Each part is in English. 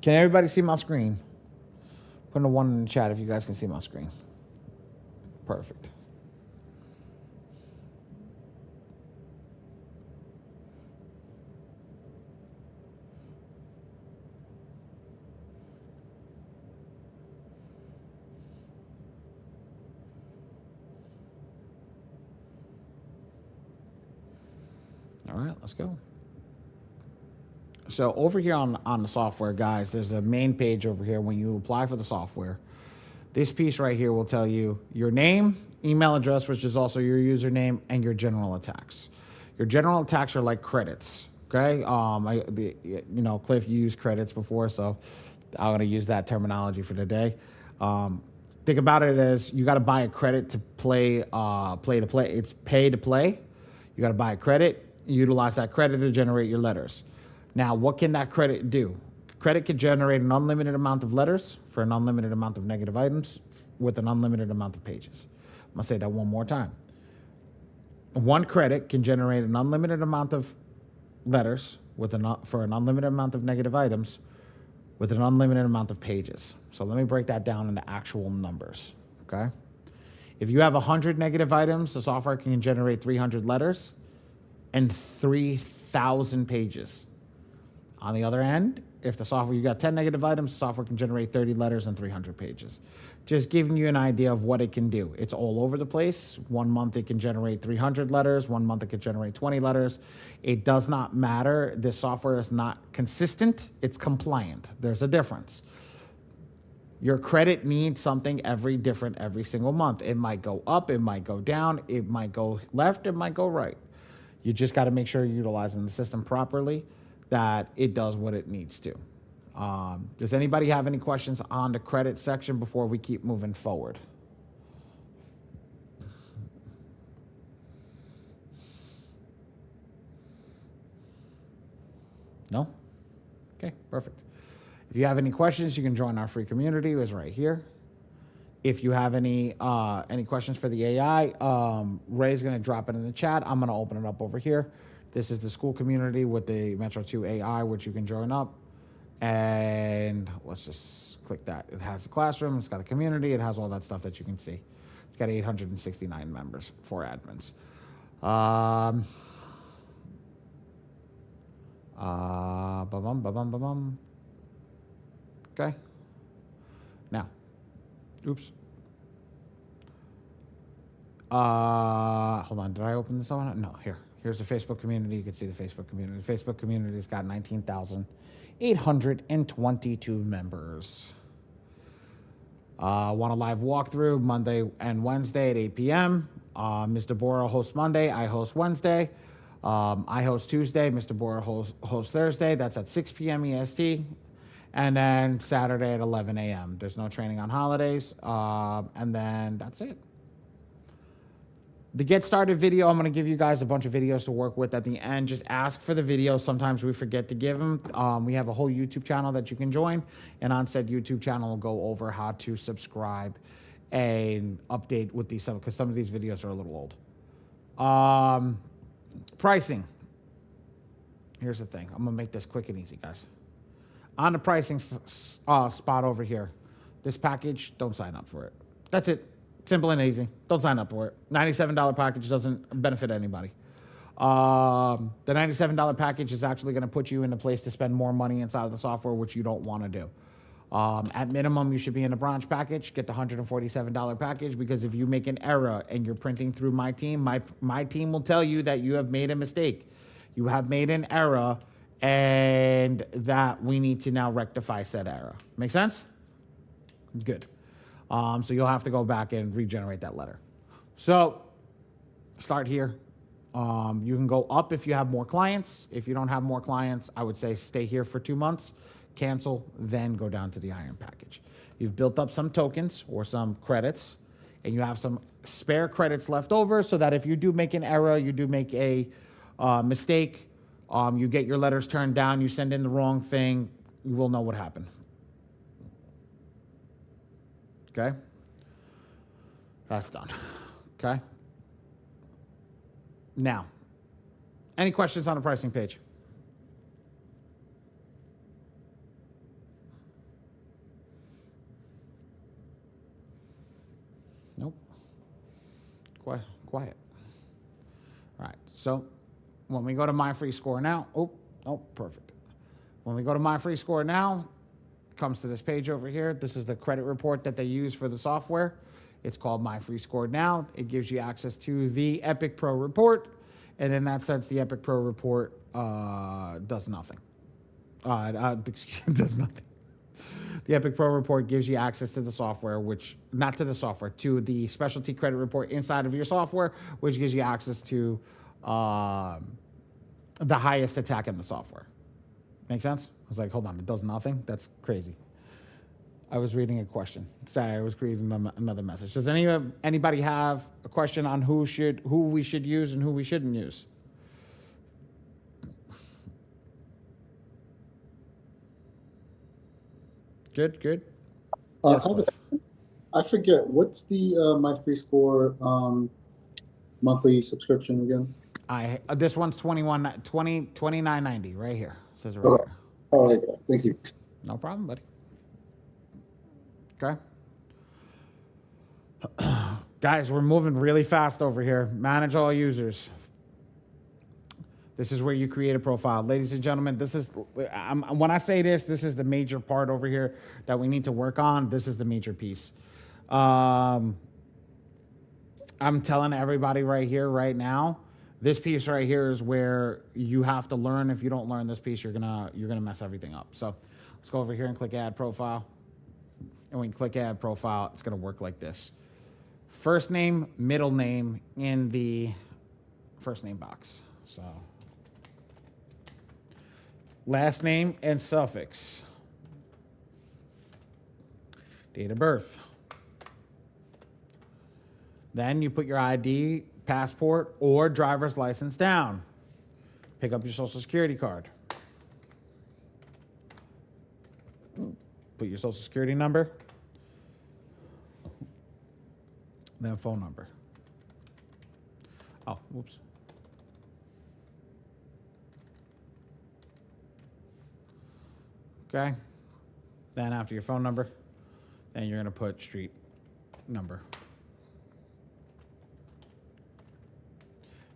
Can everybody see my screen? Put a 1 in the chat if you guys can see my screen. Perfect. All right, let's go. So over here on the software, guys, there's a main page over here. When you apply for the software, this piece right here will tell you your name, email address, which is also your username, and your general attacks. Your general attacks are like credits, okay? Cliff used credits before, so I'm going to use that terminology for today. Think about it as you got to buy a credit to play to play. It's pay to play. You got to buy a credit, utilize that credit to generate your letters. Now, what can that credit do? Credit can generate an unlimited amount of letters for an unlimited amount of negative items with an unlimited amount of pages. I'm going to say that one more time. One credit can generate an unlimited amount of letters for an unlimited amount of negative items with an unlimited amount of pages. So let me break that down into actual numbers, okay? If you have 100 negative items, the software can generate 300 letters and 3,000 pages. On the other end, if the software, you got 10 negative items, the software can generate 30 letters and 300 pages. Just giving you an idea of what it can do. It's all over the place. 1 month it can generate 300 letters. 1 month it can generate 20 letters. It does not matter. This software is not consistent. It's compliant. There's a difference. Your credit needs something every single month. It might go up. It might go down. It might go left. It might go right. You just got to make sure you're utilizing the system properly, that it does what it needs to. Does anybody have any questions on the credit section before we keep moving forward? No? Okay, perfect. If you have any questions, you can join our free community. It's right here. If you have any questions for the AI, Ray's going to drop it in the chat. I'm going to open it up over here. This is the school community with the Metro 2 AI, which you can join up. And let's just click that. It has the classroom. It's got a community. It has all that stuff that you can see. It's got 869 members, 4 admins. Okay. Now, oops. Hold on. Did I open this one? No, here. Here's the Facebook community. You can see the Facebook community. The Facebook community has got 19,822 members. Want a live walkthrough Monday and Wednesday at 8 p.m. Mr. Bora hosts Monday. I host Wednesday. I host Tuesday. Mr. Bora hosts Thursday. That's at 6 p.m. EST. And then Saturday at 11 a.m. There's no training on holidays. And then that's it. The get started video, I'm going to give you guys a bunch of videos to work with at the end. Just ask for the videos. Sometimes we forget to give them. We have a whole YouTube channel that you can join. And on said YouTube channel, we'll go over how to subscribe and update with these, because some of these videos are a little old. Pricing. Here's the thing. I'm going to make this quick and easy, guys. On the pricing spot over here, this package, don't sign up for it. That's it. Simple and easy. Don't sign up for it. $97 package doesn't benefit anybody. The $97 package is actually going to put you in a place to spend more money inside of the software, which you don't want to do. At minimum, you should be in the bronze package. Get the $147 package, because if you make an error and you're printing through my team, my team will tell you that you have made a mistake. You have made an error, and that we need to now rectify said error. Make sense? Good. So you'll have to go back and regenerate that letter. So start here. You can go up if you have more clients. If you don't have more clients, I would say stay here for 2 months, cancel, then go down to the Iron package. You've built up some tokens or some credits, and you have some spare credits left over, so that if you do make an error, you do make a mistake, you get your letters turned down, you send in the wrong thing, you will know what happened. Okay? That's done. Okay? Now, any questions on the pricing page? quiet. All right. So when we go to My Free Score now, perfect. When we go to My Free Score now, it comes to this page over here. This is the credit report that they use for the software. It's called My Free Score Now. It gives you access to the Epic Pro report. And in that sense, the Epic Pro report does nothing. Does nothing. The Epic Pro report gives you access to the software, to the specialty credit report inside of your software, which gives you access to the highest attack in the software. Make sense? I was like, hold on, it does nothing? That's crazy. I was reading a question. Sorry, I was reading another message. Does anybody have a question on who we should use and who we shouldn't use? Good. Yes, I forget, what's the My Free Score monthly subscription again? This one's $29.90 right here. It says it right here. Oh, okay. Thank you. No problem, buddy. Okay. Guys, we're moving really fast over here. Manage all users. This is where you create a profile. Ladies and gentlemen, when I say this is the major part over here that we need to work on. This is the major piece. I'm telling everybody right here, right now, this piece right here is where you have to learn. If you don't learn this piece, you're gonna mess everything up. So let's go over here and click Add Profile. And when you click Add Profile, it's gonna work like this. First name, middle name in the first name box. So last name and suffix. Date of birth. Then you put your ID, passport, or driver's license down. Pick up your social security card. Put your social security number. Then phone number. Oh, whoops. Okay. Then after your phone number, then you're going to put street number.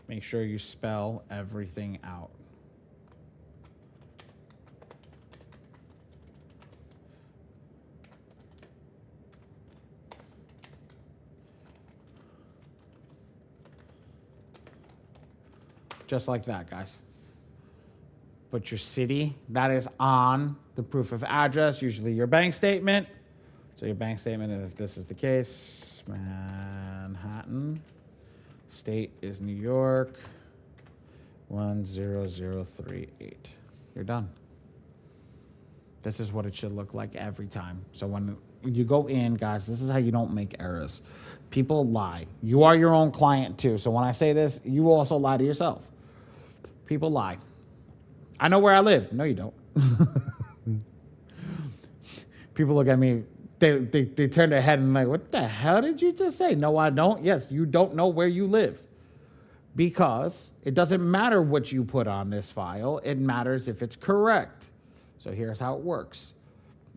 Make sure you spell everything out. Just like that, guys. Put your city that is on the proof of address, usually your bank statement. So your bank statement, if this is the case, Manhattan. State is New York, 10038. You're done. This is what it should look like every time. So when you go in, guys, this is how you don't make errors. People lie. You are your own client too. So when I say this, you also lie to yourself. People lie. I know where I live. No, you don't. People look at me. They turn their head and like, what the hell did you just say? No, I don't. Yes, you don't know where you live. Because it doesn't matter what you put on this file. It matters if it's correct. So here's how it works.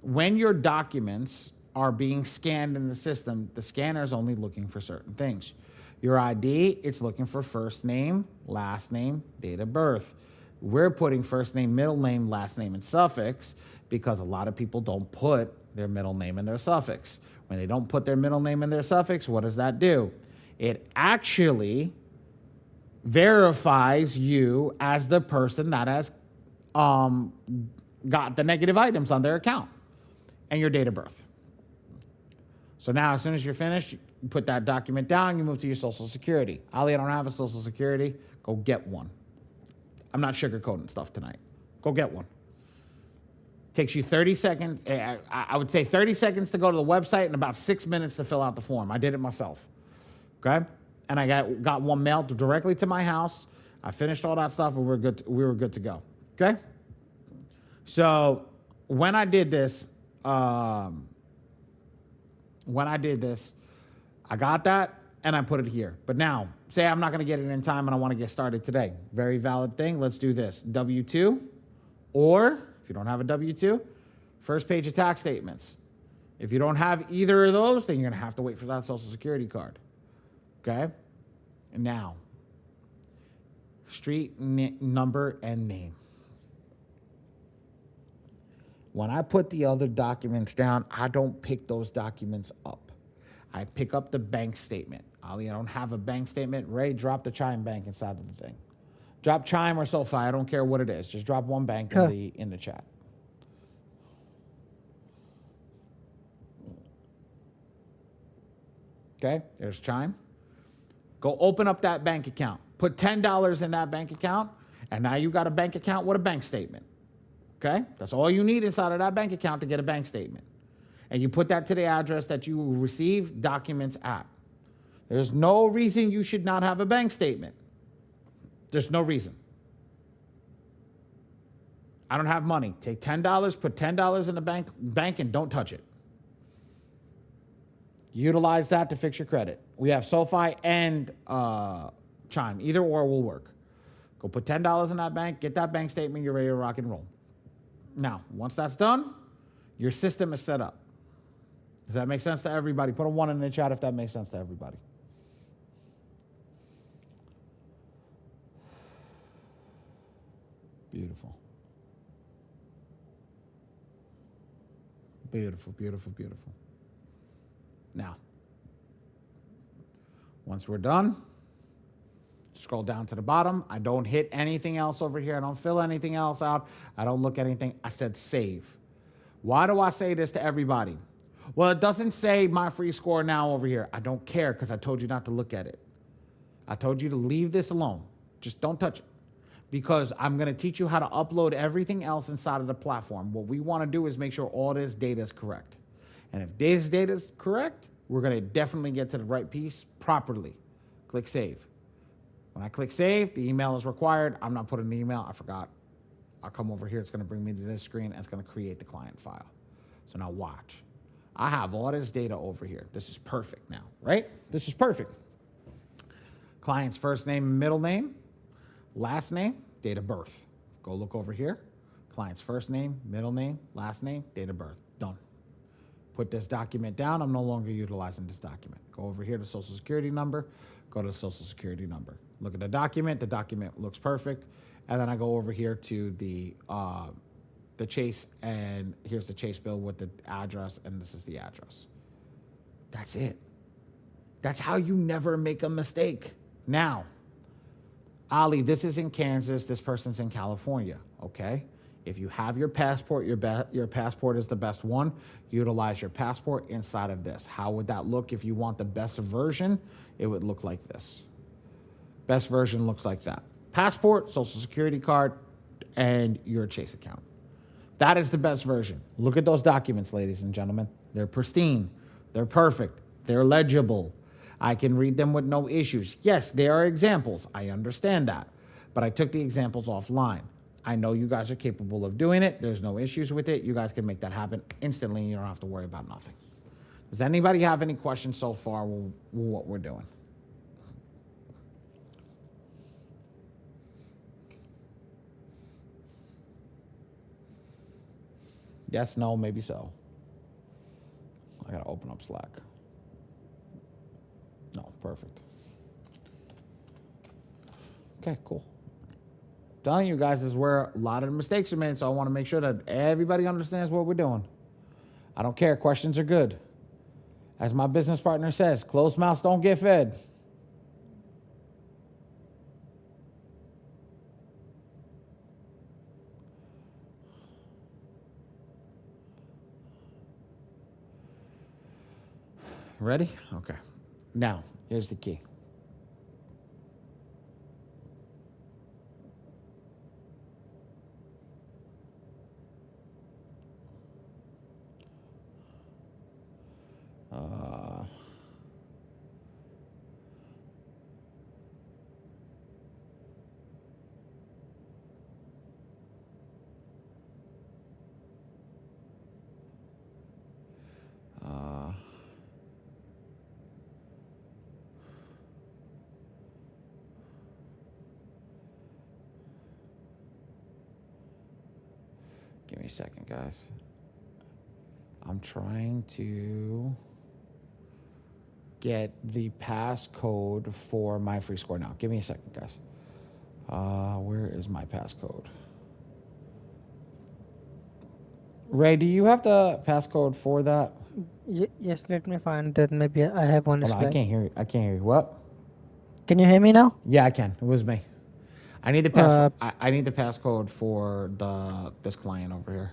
When your documents are being scanned in the system, the scanner is only looking for certain things. Your ID, it's looking for first name, last name, date of birth. We're putting first name, middle name, last name, and suffix because a lot of people don't put their middle name and their suffix. When they don't put their middle name and their suffix, what does that do? It actually verifies you as the person that has got the negative items on their account and your date of birth. So now as soon as you're finished, you put that document down, you move to your social security. Ali, I don't have a social security. Go get one. I'm not sugarcoating stuff tonight. Go get one. Takes you 30 seconds. I would say 30 seconds to go to the website and about 6 minutes to fill out the form. I did it myself. Okay? And I got one mailed directly to my house. I finished all that stuff and we were good to go. Okay? So when I did this, I got that and I put it here. But now, say I'm not going to get it in time and I want to get started today. Very valid thing. Let's do this. W-2, or if you don't have a W-2, first page of tax statements. If you don't have either of those, then you're going to have to wait for that social security card. Okay? Now, street, number, and name. When I put the other documents down, I don't pick those documents up. I pick up the bank statement. Ali, I don't have a bank statement. Ray, drop the Chime Bank inside of the thing. Drop Chime or SoFi. I don't care what it is. Just drop one bank in the chat. Okay, there's Chime. Go open up that bank account. Put $10 in that bank account, and now you got a bank account with a bank statement. Okay, that's all you need inside of that bank account to get a bank statement. And you put that to the address that you receive documents at. There's no reason you should not have a bank statement. There's no reason. I don't have money. Take $10, put $10 in the bank and don't touch it. Utilize that to fix your credit. We have SoFi and Chime. Either or will work. Go put $10 in that bank, get that bank statement, you're ready to rock and roll. Now, once that's done, your system is set up. Does that make sense to everybody? Put a 1 in the chat if that makes sense to everybody. Beautiful. Beautiful, beautiful, beautiful. Now, once we're done, scroll down to the bottom. I don't hit anything else over here. I don't fill anything else out. I don't look anything. I said save. Why do I say this to everybody? Well, it doesn't say my free score now over here. I don't care because I told you not to look at it. I told you to leave this alone. Just don't touch it. Because I'm going to teach you how to upload everything else inside of the platform. What we want to do is make sure all this data is correct. And if this data is correct, we're going to definitely get to the right piece properly. Click save. When I click save, the email is required. I'm not putting an email. I forgot. I'll come over here. It's going to bring me to this screen, and it's going to create the client file. So now watch. I have all this data over here. This is perfect now, right? This is perfect. Client's first name, middle name, last name, date of birth. Go look over here. Client's first name, middle name, last name, date of birth. Done. Put this document down. I'm no longer utilizing this document. Go over here to Social Security number. Go to the Social Security number. Look at the document. The document looks perfect. And then I go over here to the Chase, and here's the Chase bill with the address, and this is the address. That's it. That's how you never make a mistake. Now, Ali, this is in Kansas. This person's in California, okay? If you have your passport, your passport is the best one. Utilize your passport inside of this. How would that look if you want the best version? It would look like this. Best version looks like that. Passport, Social Security card, and your Chase account. That is the best version. Look at those documents, ladies and gentlemen. They're pristine. They're perfect. They're legible. I can read them with no issues. Yes, there are examples. I understand that. But I took the examples offline. I know you guys are capable of doing it. There's no issues with it. You guys can make that happen instantly. You don't have to worry about nothing. Does anybody have any questions so far with what we're doing? Yes, no, maybe so. I gotta open up Slack. No, perfect. Okay, cool. Telling you guys, this is where a lot of the mistakes are made, so I want to make sure that everybody understands what we're doing. I don't care. Questions are good. As my business partner says, closed mouths don't get fed. Ready? Okay. Now, here's the key. Give me a second, guys. I'm trying to get the passcode for my free score now. Give me a second, guys. Where is my passcode? Ray, do you have the passcode for that? Yes, let me find that. Maybe I have one Hold on, I slide. can't hear you. I can't hear you. What? Can you hear me now? Yeah, I can. It was me. I need the I need the passcode for this client over here.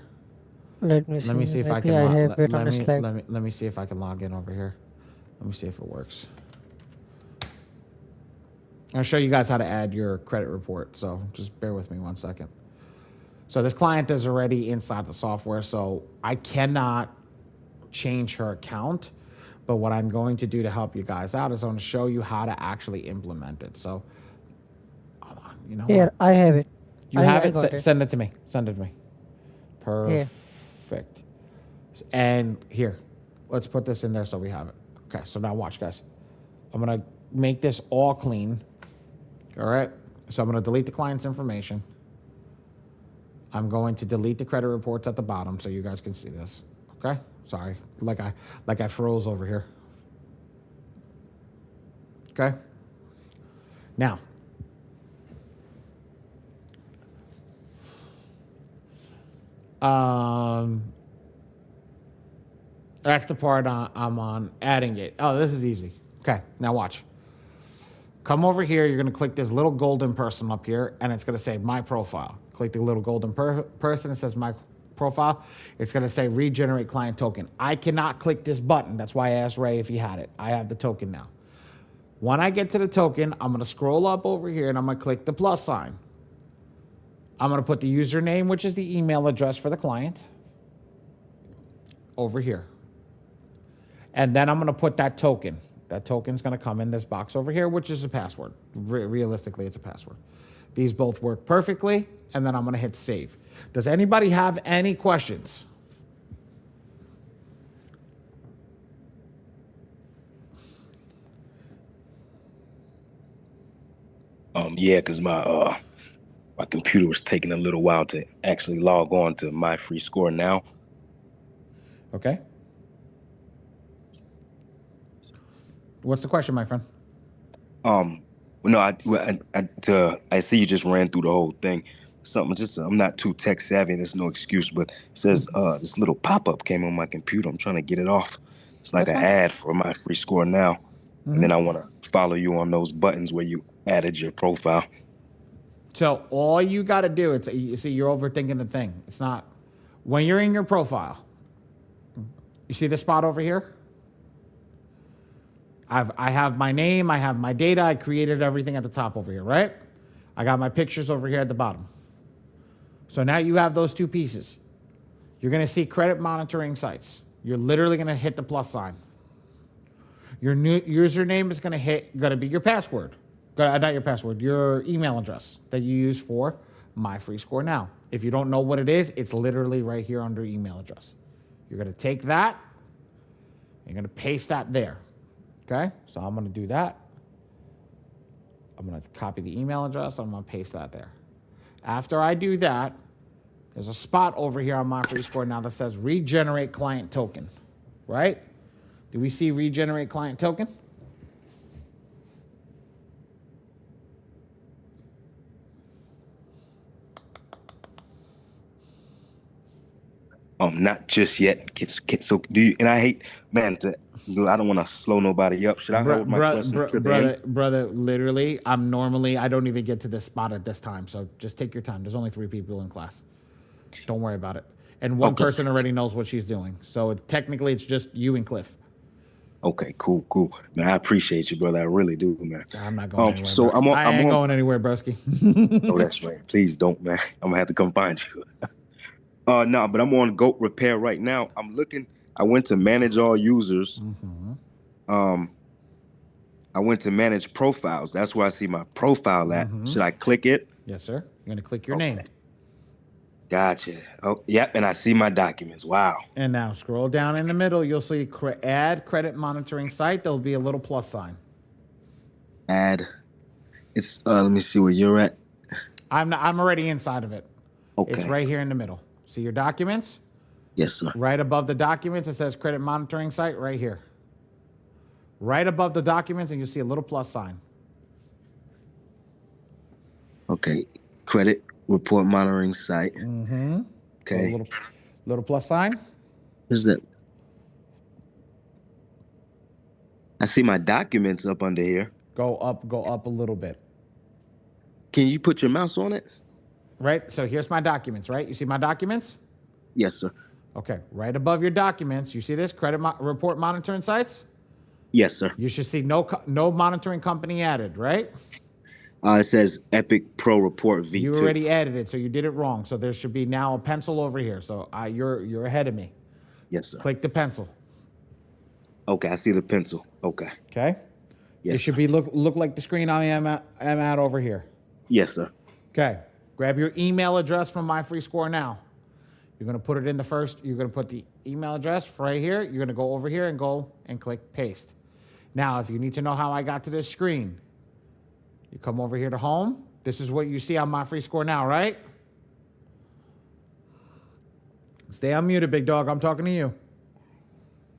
Let me see. Let me see if I Maybe can. I have Let, it on let a me slide. let me see if I can log in over here. Let me see if it works. I'll show you guys how to add your credit report. So just bear with me 1 second. So this client is already inside the software, so I cannot change her account. But what I'm going to do to help you guys out is I'm going to show you how to actually implement it. So, hold on, you know Here, what? I have it. You I have got it? it. Send it to me. Send it to me. Here. Perfect. And here, let's put this in there so we have it. Okay, so now watch, guys. I'm going to make this all clean. All right? So I'm going to delete the client's information. I'm going to delete the credit reports at the bottom so you guys can see this. Okay? Sorry. Like I froze over here. Okay? Now, that's the part I'm on adding it. Oh, this is easy. Okay, now watch. Come over here. You're going to click this little golden person up here, and it's going to say My Profile. Click the little golden person. It says My Profile. It's going to say Regenerate Client Token. I cannot click this button. That's why I asked Ray if he had it. I have the token now. When I get to the token, I'm going to scroll up over here, and I'm going to click the plus sign. I'm going to put the username, which is the email address for the client, over here. And then I'm going to put that token. That token's going to come in this box over here, which is a password. Realistically, it's a password. These both work perfectly, and then I'm going to hit save. Does anybody have any questions? Yeah, because my computer was taking a little while to actually log on to my free score now. Okay. What's the question, my friend? No, I see you just ran through the whole thing. I'm not too tech savvy. There's no excuse, but it says this little pop up came on my computer. I'm trying to get it off. It's like That's an fine. ad for my free score now, and then I want to follow you on those buttons where you added your profile. So all you got to do, you see, you're overthinking the thing. It's not, when you're in your profile, you see this spot over here? I have my name, I have my data, I created everything at the top over here, right? I got my pictures over here at the bottom. So now you have those two pieces. You're going to see credit monitoring sites. You're literally going to hit the plus sign. Your new username is going to be your password. Not your password, your email address that you use for My Free Score Now. If you don't know what it is, it's literally right here under email address. You're going to take that, you're going to paste that there. Okay? So I'm going to do that. I'm going to copy the email address. I'm going to paste that there. After I do that, there's a spot over here on My Free Score Now that says Regenerate Client Token. Right? Do we see Regenerate Client Token? Not just yet. So do you? And I hate, man. I don't want to slow nobody up. Should I hold my questions to the end? Brother, literally, I don't even get to this spot at this time. So just take your time. There's only 3 people in class. Don't worry about it. And one person already knows what she's doing. So technically, it's just you and Cliff. Okay, cool. Man, I appreciate you, brother. I really do, man. I'm not going anywhere. So I ain't going anywhere, broski. Oh, that's right. Please don't, man. I'm gonna have to come find you. No, but I'm on Goat Repair right now. I went to manage all users. I went to manage profiles. That's where I see my profile at. Should I click it? Yes, sir. You're gonna click your name. Gotcha. Oh, yep. And I see my documents. Wow. And now scroll down in the middle. You'll see add credit monitoring site. There'll be a little plus sign. Add. It's let me see where you're at. I'm already inside of it. Okay. It's right here in the middle. See your documents? Yes, sir. Right above the documents, it says credit monitoring site right here. right above the documents, and you'll see a little plus sign. Okay. Credit report monitoring site. Mm-hmm. So a Okay. little plus sign. What's that? I see my documents up under here. Go up a little bit. Can you put your mouse on it? Right? So here's my documents, right? You see my documents? Yes, sir. Okay. Right above your documents, you see this credit report monitoring sites? Yes, sir. You should see no monitoring company added, right? It says Epic Pro Report V2. You already added it, so you did it wrong. So there should be now a pencil over here. So you're ahead of me. Yes, sir. Click the pencil. Okay, I see the pencil. Okay. Okay. Yes, It should sir. be look like the screen I am at over here. Yes, sir. Okay. Grab your email address from MyFreeScore now. You're gonna put it in the first. You're gonna put the email address right here. You're gonna go over here and go and click paste. Now, if you need to know how I got to this screen, you come over here to home. This is what you see on MyFreeScore now, right? Stay unmuted, big dog. I'm talking to you.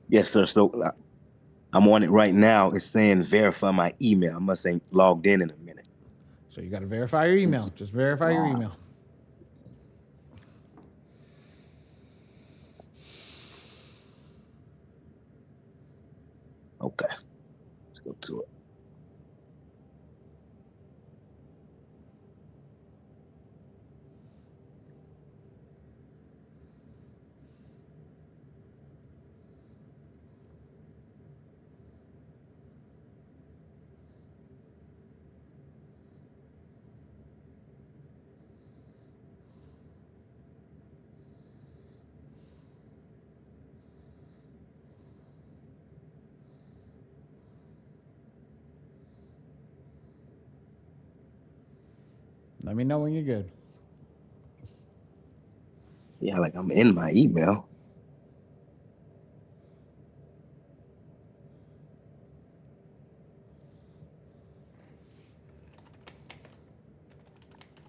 Yes, sir. So I'm on it right now. It's saying verify my email. I must ain't logged in a minute. So you got to verify your email. Just verify your email. Okay. Let's go to it. Let me know when you're good. Yeah, like I'm in my email.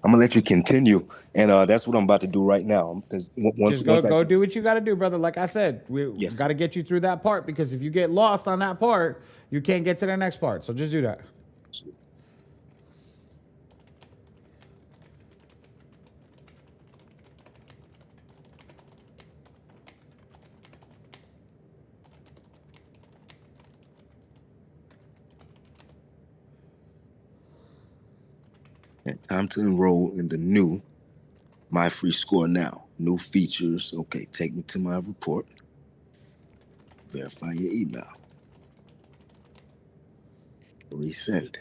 I'm gonna let you continue, and that's what I'm about to do right now. Because once Go do what you got to do, brother. Like I said, we Yes. got to get you through that part, because if you get lost on that part, you can't get to the next part. So just do that. time to enroll in the new MyFreeScore now. New features. Okay, take me to my report. Verify your email. Resend.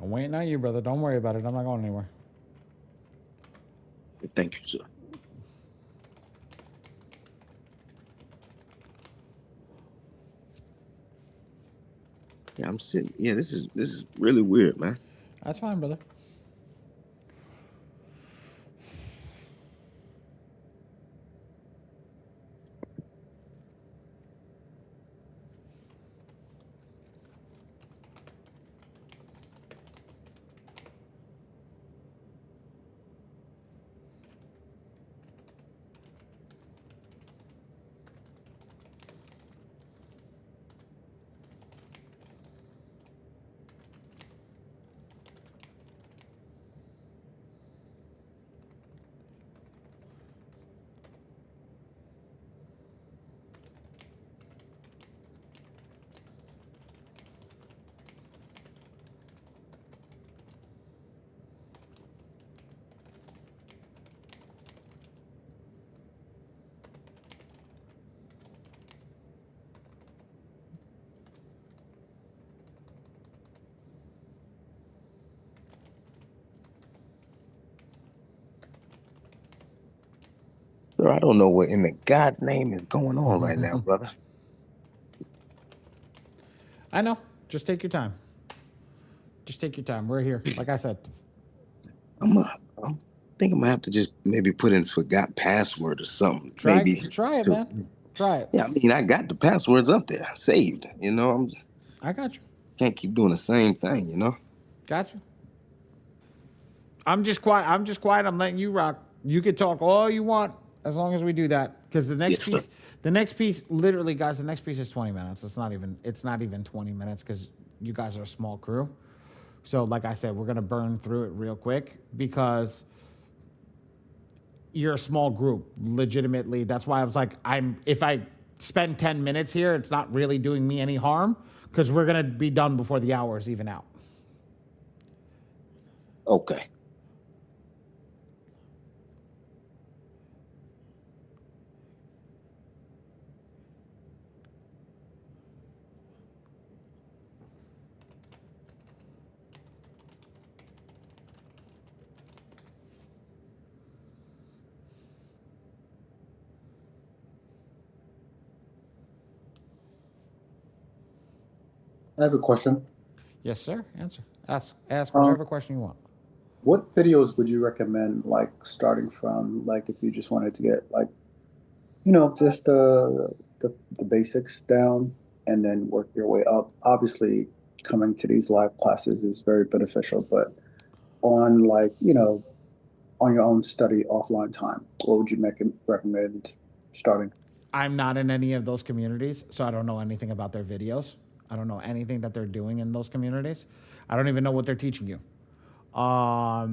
I'm waiting on you, brother. Don't worry about it. I'm not going anywhere. Thank you, sir. Yeah, I'm sitting. Yeah, this is really weird, man. That's fine, brother. bro. I don't know what in the God name is going on right now, brother. I know. Just take your time. Just take your time. We're here. Like I said, I'm think I'm gonna have to just maybe put in forgot password or something. try Maybe it, to man. Try it. yeah, I mean I got the passwords up there saved. I got you. Can't keep doing the same thing, Got you. I'm just quiet. I'm letting you rock. You can talk all you want as long as we do that. Because Yes, sir. the next piece, literally, guys, the next piece is 20 minutes. It's not even 20 minutes because you guys are a small crew. So, like I said, we're gonna burn through it real quick because you're a small group. Legitimately, that's why I was like, if I spend 10 minutes here, it's not really doing me any harm because we're gonna be done before the hour is even out. Okay. I have a question. Yes, sir. Answer. Ask whatever question you want. What videos would you recommend, like starting from, like if you just wanted to get like, just the basics down and then work your way up? Obviously, coming to these live classes is very beneficial, but on like, on your own study offline time, what would you recommend starting? I'm not in any of those communities, so I don't know anything about their videos. I don't know anything that they're doing in those communities. I don't even know what they're teaching you. My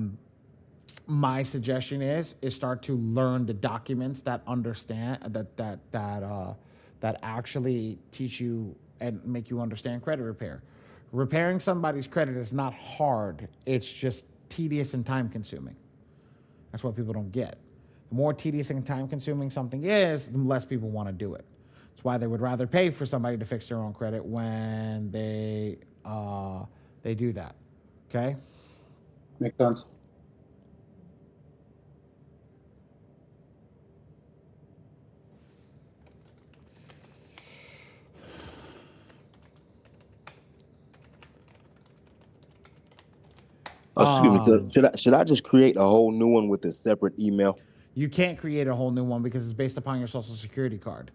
suggestion is start to learn the documents that understand that actually teach you and make you understand credit repair. Repairing somebody's credit is not hard. It's just tedious and time consuming. That's what people don't get. The more tedious and time consuming something is, the less people want to do it. That's why they would rather pay for somebody to fix their own credit when they do that. Okay? Makes sense. Excuse me. Should I just create a whole new one with a separate email? You can't create a whole new one because it's based upon your social security card,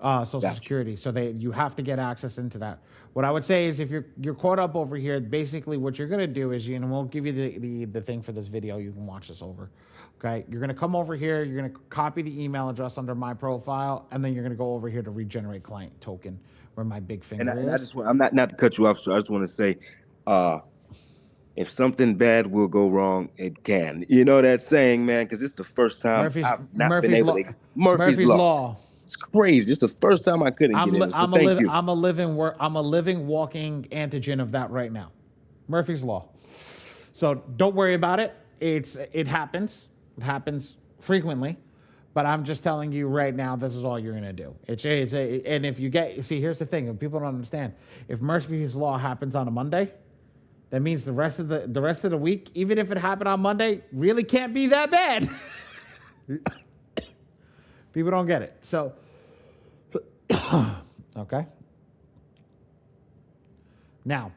social Gotcha. security. So you have to get access into that. What I would say is if you're caught up over here, basically what you're gonna do is we'll give you the thing for this video. You can watch this over. Okay, you're gonna come over here. You're gonna copy the email address under my profile, and then you're gonna go over here to regenerate client token, where my big finger And I is. just want, I'm not to cut you off, so I just want to say, if something bad will go wrong, it can. You know that saying, man, because it's the first time I've not been able to. Murphy's Law. It's crazy. It's the first time I couldn't get in. So thank you. I'm a living, walking antigen of that right now. Murphy's Law. So don't worry about it. It happens. It happens frequently. But I'm just telling you right now, this is all you're gonna do. And if you here's the thing: people don't understand. If Murphy's Law happens on a Monday, that means the rest of the week, even if it happened on Monday, really can't be that bad. People don't get it. So, okay. Now,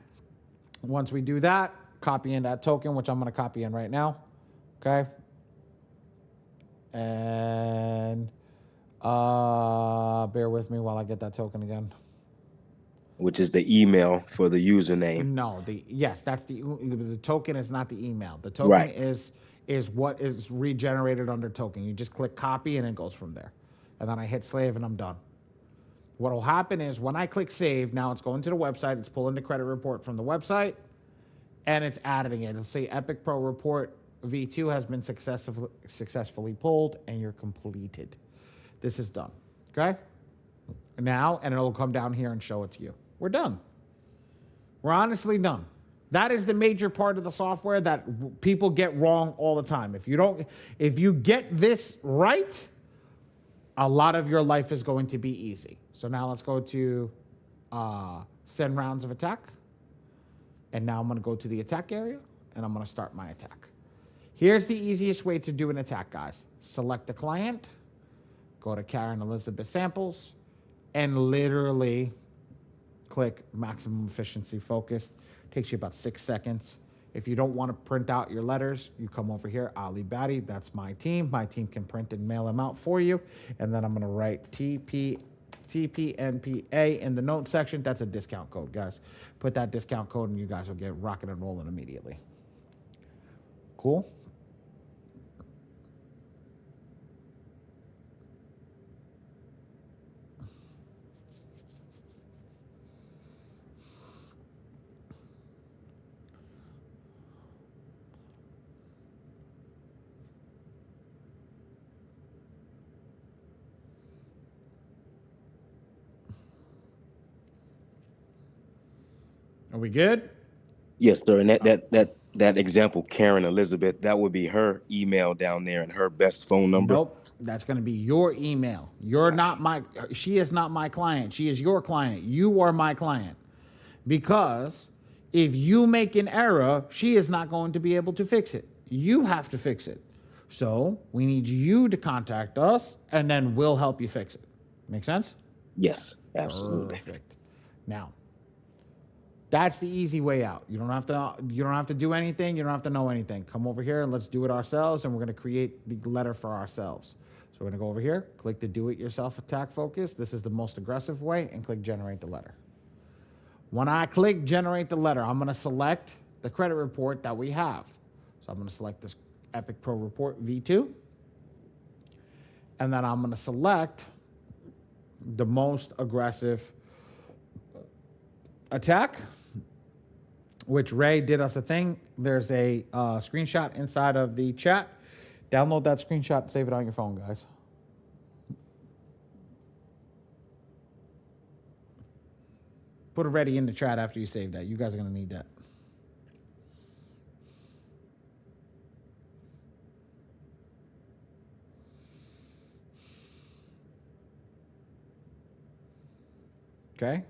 once we do that, copy in that token, which I'm going to copy in right now. Okay. And bear with me while I get that token again. Which is the email for the username. No, that's the token is not the email. The token Right. is what is regenerated under token. You just click copy and it goes from there. And then I hit save and I'm done. What will happen is when I click save, now it's going to the website, it's pulling the credit report from the website, and it's adding it. It'll say Epic Pro Report V2 has been successfully pulled and you're completed. This is done. Okay? Now, and it'll come down here and show it to you. We're done. We're honestly done. That is the major part of the software that people get wrong all the time. If you get this right, a lot of your life is going to be easy. So now let's go to send rounds of attack. And now I'm going to go to the attack area and I'm going to start my attack. Here's the easiest way to do an attack, guys. Select the client, go to Karen Elizabeth Samples, and literally click maximum efficiency focus. Takes you about 6 seconds. If you don't want to print out your letters, you come over here, Ali Badi. That's my team. My team can print and mail them out for you. And then I'm going to write TPNPA in the note section. That's a discount code, guys. Put that discount code and you guys will get rocking and rolling immediately. Cool? Are we good? Yes, sir. And that example, Karen Elizabeth, that would be her email down there and her best phone number. Nope. That's going to be your email. You're not my, she is not my client. She is your client. You are my client. Because if you make an error, she is not going to be able to fix it. You have to fix it. So we need you to contact us and then we'll help you fix it. Make sense? Yes, absolutely. Perfect. Now, that's the easy way out. You don't have to do anything. You don't have to know anything. Come over here and let's do it ourselves. And we're going to create the letter for ourselves. So we're going to go over here, click the do-it-yourself attack focus. This is the most aggressive way, and click generate the letter. When I click generate the letter, I'm going to select the credit report that we have. So I'm going to select this Epic Pro Report V2. And then I'm going to select the most aggressive attack, which Ray did us a thing. There's a screenshot inside of the chat. Download that screenshot and save it on your phone, guys. Put it ready in the chat after you save that. You guys are going to need that. Okay,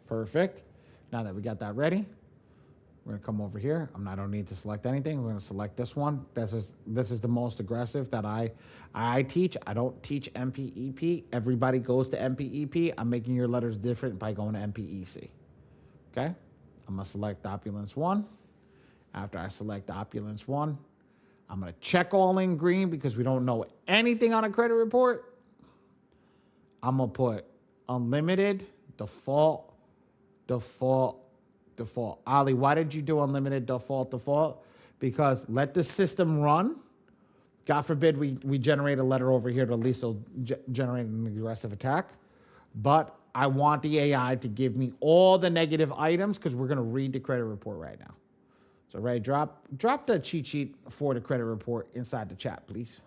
perfect. Now that we got that ready, we're gonna come over here. I don't need to select anything. We're gonna select this one. This is the most aggressive that I teach. I don't teach MPEP. Everybody goes to MPEP. I'm making your letters different by going to MPEC. Okay, I'm gonna select Opulence 1. After I select Opulence 1, I'm gonna check all in green because we don't know anything on a credit report. I'm gonna put unlimited, default. Ali, why did you do unlimited default? Because let the system run. God forbid we generate a letter over here to at least generate an aggressive attack. But I want the AI to give me all the negative items because we're going to read the credit report right now. So Ray, drop the cheat sheet for the credit report inside the chat, please.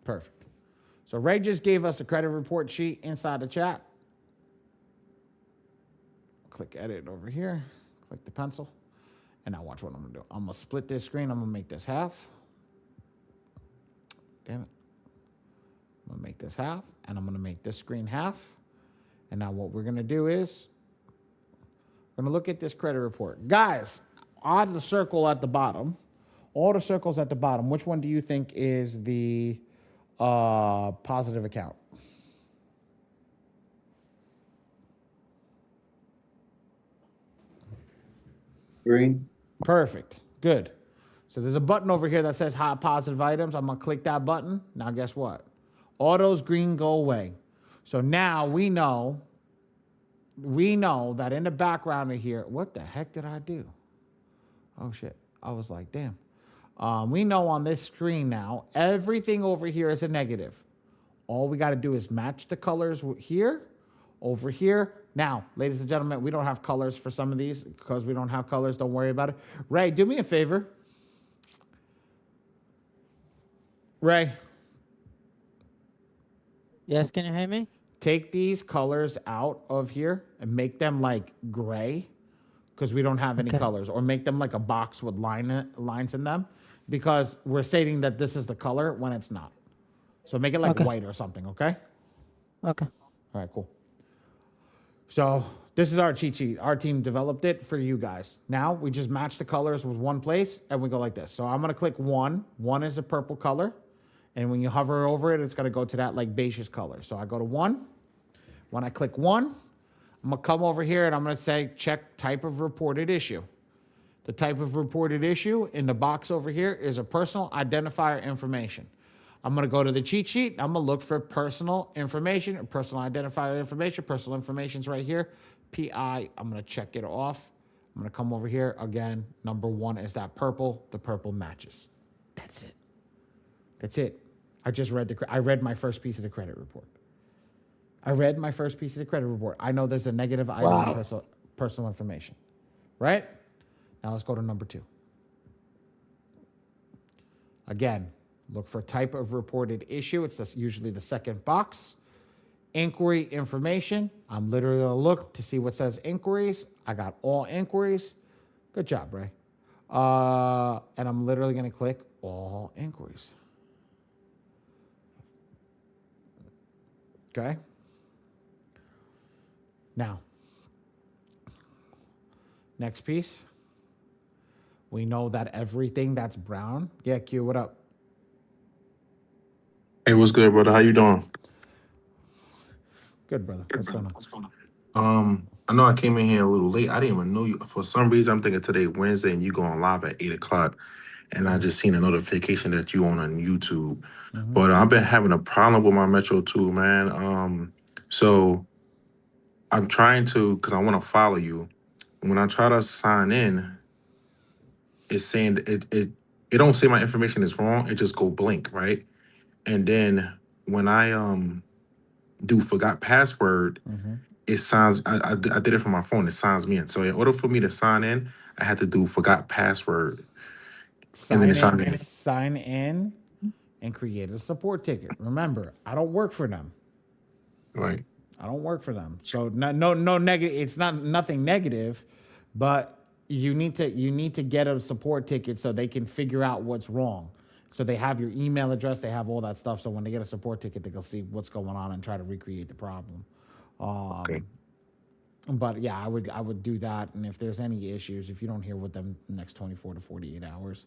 Perfect. So Ray just gave us the credit report sheet inside the chat. Click edit over here. Click the pencil. And now watch what I'm going to do. I'm going to split this screen. I'm going to make this half. Damn it. I'm going to make this half. And I'm going to make this screen half. And now what we're going to do is we're going to look at this credit report. Guys, on the circle at the bottom, all the circles at the bottom, which one do you think is the positive account? Green. Perfect. Good. So there's a button over here that says hot positive items. I'm going to click that button. Now guess what? All those green go away. So now we know that in the background of here, what the heck did I do? Oh shit. I was like, damn. We know on this screen now, everything over here is a negative. All we got to do is match the colors here, over here. Now, ladies and gentlemen, we don't have colors for some of these because we don't have colors. Don't worry about it. Ray, do me a favor. Ray. Yes, can you hear me? Take these colors out of here and make them like gray because we don't have any colors, or make them like a box with lines in them because we're stating that this is the color when it's not. So make it like white or something, okay? Okay. All right, cool. So This is our cheat sheet. Our team developed it for you guys. Now we just match the colors with one place and we go like this. So I'm going to click 1. 1 is a purple color. And when you hover over it, it's going to go to that like beige color. So I go to 1. When I click 1, I'm going to come over here and I'm going to say check type of reported issue. The type of reported issue in the box over here is a personal identifier information. I'm going to go to the cheat sheet. I'm going to look for personal information, personal identifier information. Personal information's right here. PI, I'm going to check it off. I'm going to come over here again. Number 1 is that purple. The purple matches. That's it. That's it. I just read I read my first piece of the credit report. I read my first piece of the credit report. I know there's a negative item in personal information, right? Now let's go to number 2. Again, look for type of reported issue. It's usually the second box. Inquiry information. I'm literally going to look to see what says inquiries. I got all inquiries. Good job, Ray. And I'm literally going to click all inquiries. Okay. Now, next piece. We know that everything that's brown. Yeah, Q, what up? Hey, what's good, brother? How you doing? Good, brother. What's going on? I know I came in here a little late. I didn't even know you. For some reason, I'm thinking today Wednesday, and you going live at 8:00, and I just seen a notification that you on YouTube. But I've been having a problem with my Metro 2, man. So I'm trying to, because I want to follow you. When I try to sign in, it's saying it don't say my information is wrong. It just go blank, right? And then when I do forgot password, it signs. I did it from my phone. It signs me in. So in order for me to sign in, I had to do forgot password, and then it signed in. Sign in and create a support ticket. Remember, I don't work for them. Right. I don't work for them. So no negative. It's nothing negative, but you need to get a support ticket so they can figure out what's wrong. So they have your email address, they have all that stuff. So when they get a support ticket, they can see what's going on and try to recreate the problem. Okay. But yeah, I would do that. And if there's any issues, if you don't hear with them the next 24 to 48 hours,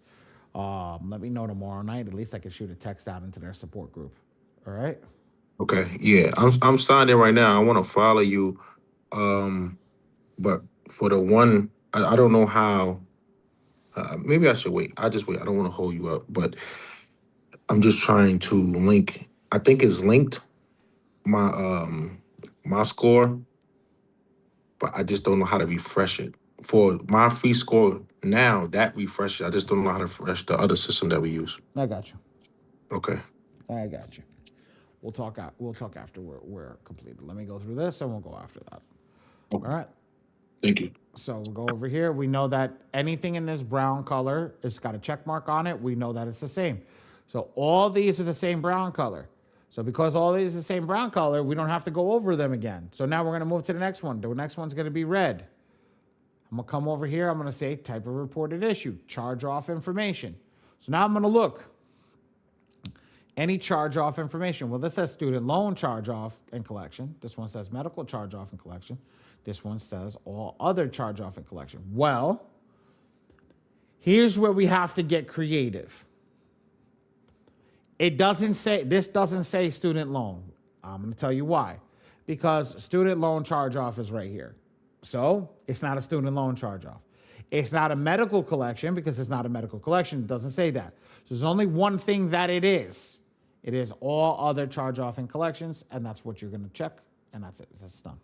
let me know tomorrow night. At least I can shoot a text out into their support group. All right. Okay. Yeah. I'm signed in right now. I want to follow you. But for the one, I don't know how. Maybe I should wait. I just wait. I don't want to hold you up, but I'm just trying to link. I think it's linked my score, but I just don't know how to refresh it. For my free score now, that refreshes. I just don't know how to refresh the other system that we use. I got you. Okay. I got you. We'll talk after we're completed. Let me go through this and we'll go after that. Okay. All right. Thank you. So we'll go over here. We know that anything in this brown color, it's got a check mark on it. We know that it's the same. So all these are the same brown color. So because all these are the same brown color, we don't have to go over them again. So now we're going to move to the next one. The next one's going to be red. I'm going to come over here. I'm going to say type of reported issue, charge off information. So now I'm going to look. Any charge off information. Well, this says student loan charge off and collection. This one says medical charge off and collection. This one says all other charge off and collection. Well, here's where we have to get creative. This doesn't say student loan. I'm going to tell you why. Because student loan charge off is right here. So it's not a student loan charge off. It's not a medical collection because it's not a medical collection. It doesn't say that. So there's only one thing that it is. It is all other charge off and collections, and that's what you're going to check, and that's it. That's done.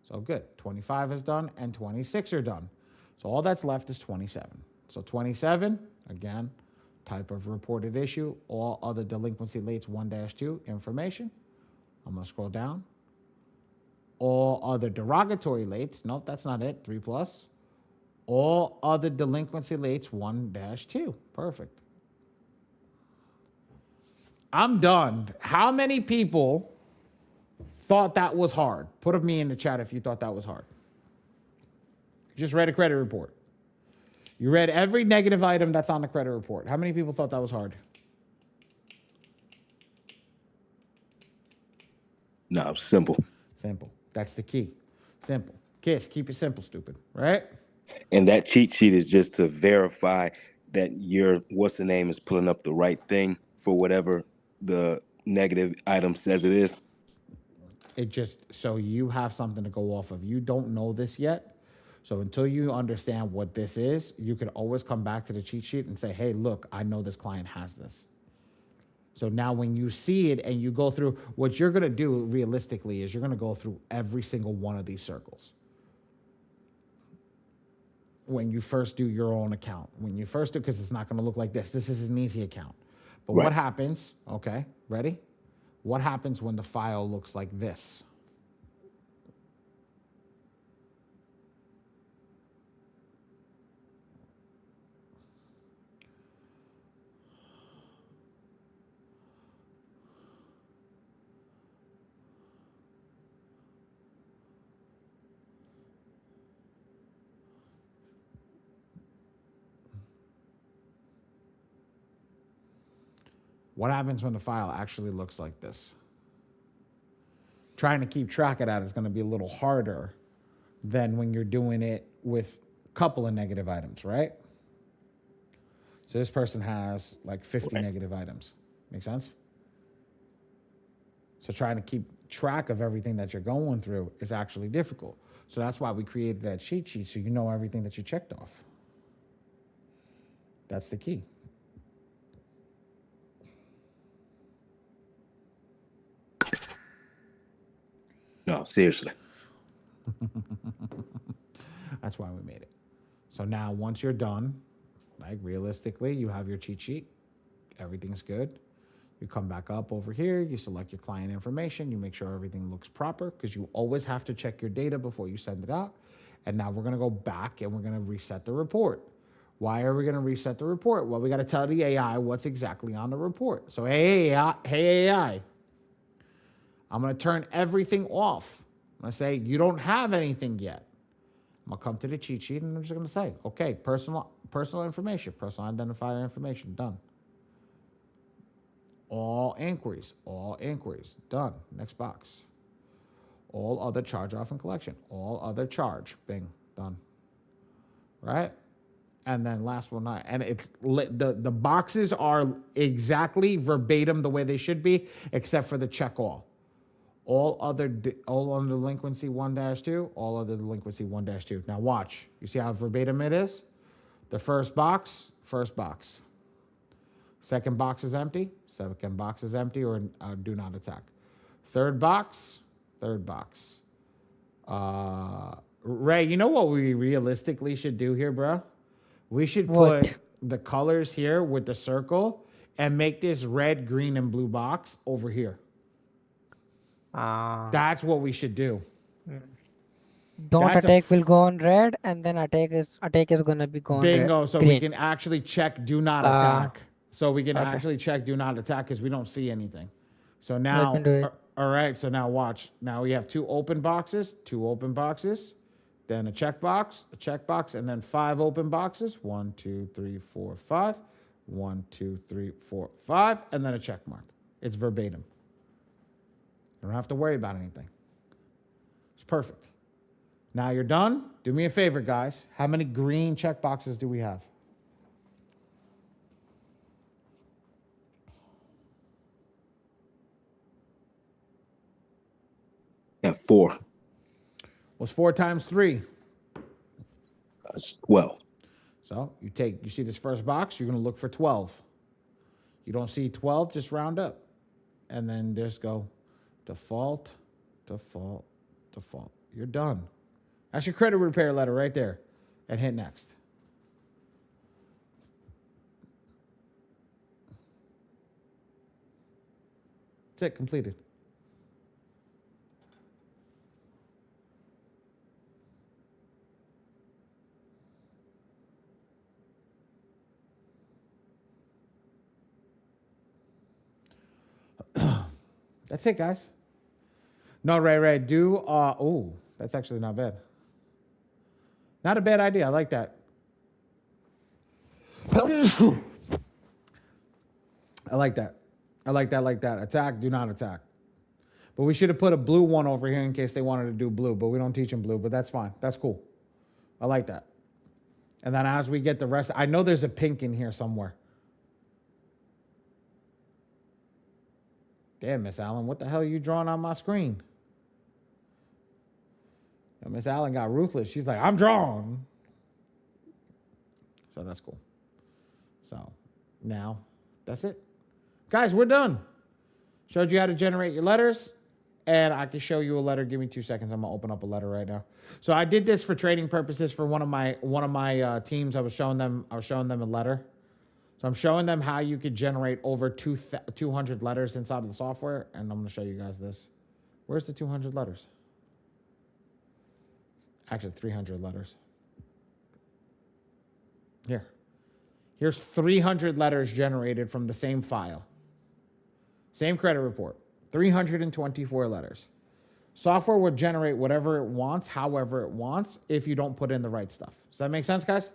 So good. 25 is done, and 26 are done. So all that's left is 27. So 27, again, type of reported issue, all other delinquency lates 1-2 information. I'm going to scroll down. All other derogatory lates. Nope, that's not it. 3+. All other delinquency lates 1-2. Perfect. I'm done. How many people thought that was hard? Put me in the chat if you thought that was hard. Just read a credit report. You read every negative item that's on the credit report. How many people thought that was hard? No, simple. Simple. That's the key. Simple. Kiss. Keep it simple, stupid. Right? And that cheat sheet is just to verify that your what's the name is pulling up the right thing for whatever the negative item says it is. It just so you have something to go off of. You don't know this yet. So until you understand what this is, you can always come back to the cheat sheet and say, hey, look, I know this client has this. So now when you see it and you go through, what you're going to do realistically is you're going to go through every single one of these circles. When you first do your own account, when you first do, because it's not going to look like this. This is an easy account. But Right. what happens, okay, ready? What happens when the file looks like this? What happens when the file actually looks like this? Trying to keep track of that is going to be a little harder than when you're doing it with a couple of negative items, right? So this person has like 50 Right. negative items. Make sense? So trying to keep track of everything that you're going through is actually difficult. So that's why we created that cheat sheet, so you know everything that you checked off. That's the key. No, seriously. That's why we made it. So now once you're done, like realistically, you have your cheat sheet. Everything's good. You come back up over here, you select your client information, you make sure everything looks proper because you always have to check your data before you send it out. And now we're going to go back and we're going to reset the report. Why are we going to reset the report? Well, we got to tell the AI what's exactly on the report. So, hey AI, I'm going to turn everything off. I'm going to say, you don't have anything yet. I'm going to come to the cheat sheet and I'm just going to say, okay, personal information, personal identifier information, done. All inquiries, done. Next box. All other charge off and collection, all other charge, bing, done. Right? And then last one, and it's the boxes are exactly verbatim the way they should be, except for the check all. All under delinquency 1-2, all other delinquency 1-2. Now watch. You see how verbatim it is? The first box. Second box is empty. Second box is empty or do not attack. Third box. Ray, you know what we realistically should do here, bro? We should What? put the colors here with the circle and make this red, green, and blue box over here. That's what we should do. Don't That's a attack will go on red, and then attack is gonna be gone Bingo. red, So green. we can actually check do not attack. So we can actually check do not attack because we don't see anything. So now, can do it. all right. So now watch. Now we have two open boxes, then a checkbox, and then 5 open boxes. 1, 2, 3, 4, 5. 1, 2, 3, 4, 5, and then a check mark. It's verbatim. You don't have to worry about anything. It's perfect. Now you're done. Do me a favor, guys. How many green check boxes do we have? Yeah, 4. What's 4 times 3? That's 12. So you see this first box, you're going to look for 12. You don't see 12, just round up. And then just go default. You're done. That's your credit repair letter right there. And hit next. That's it, completed. That's it, guys. No, Ray, do, that's actually not bad. Not a bad idea. I like that. I like that. Attack, do not attack. But we should have put a blue one over here in case they wanted to do blue, but we don't teach them blue, but that's fine. That's cool. I like that. And then as we get the rest, I know there's a pink in here somewhere. Damn, Miss Allen, what the hell are you drawing on my screen? And Miss Allen got ruthless. She's like, I'm drawn. So that's cool. So now that's it. Guys, we're done. Showed you how to generate your letters. And I can show you a letter. Give me 2 seconds. I'm gonna open up a letter right now. So I did this for trading purposes for one of my teams. I was showing them a letter. So I'm showing them how you could generate over 200 letters inside of the software, and I'm gonna show you guys this. Where's the 200 letters? Actually, 300 letters. Here's 300 letters generated from the same file. Same credit report. 324 letters. Software would generate whatever it wants, however it wants, if you don't put in the right stuff. Does that make sense, guys?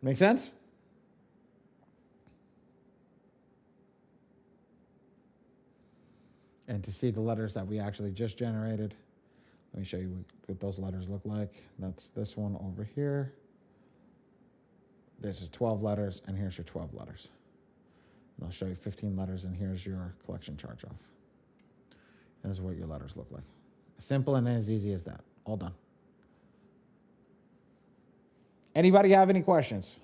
Make sense? And to see the letters that we actually just generated, let me show you what those letters look like. That's this one over here. This is 12 letters, and here's your 12 letters. And I'll show you 15 letters, and here's your collection charge off. This is what your letters look like. Simple and as easy as that. All done. Anybody have any questions?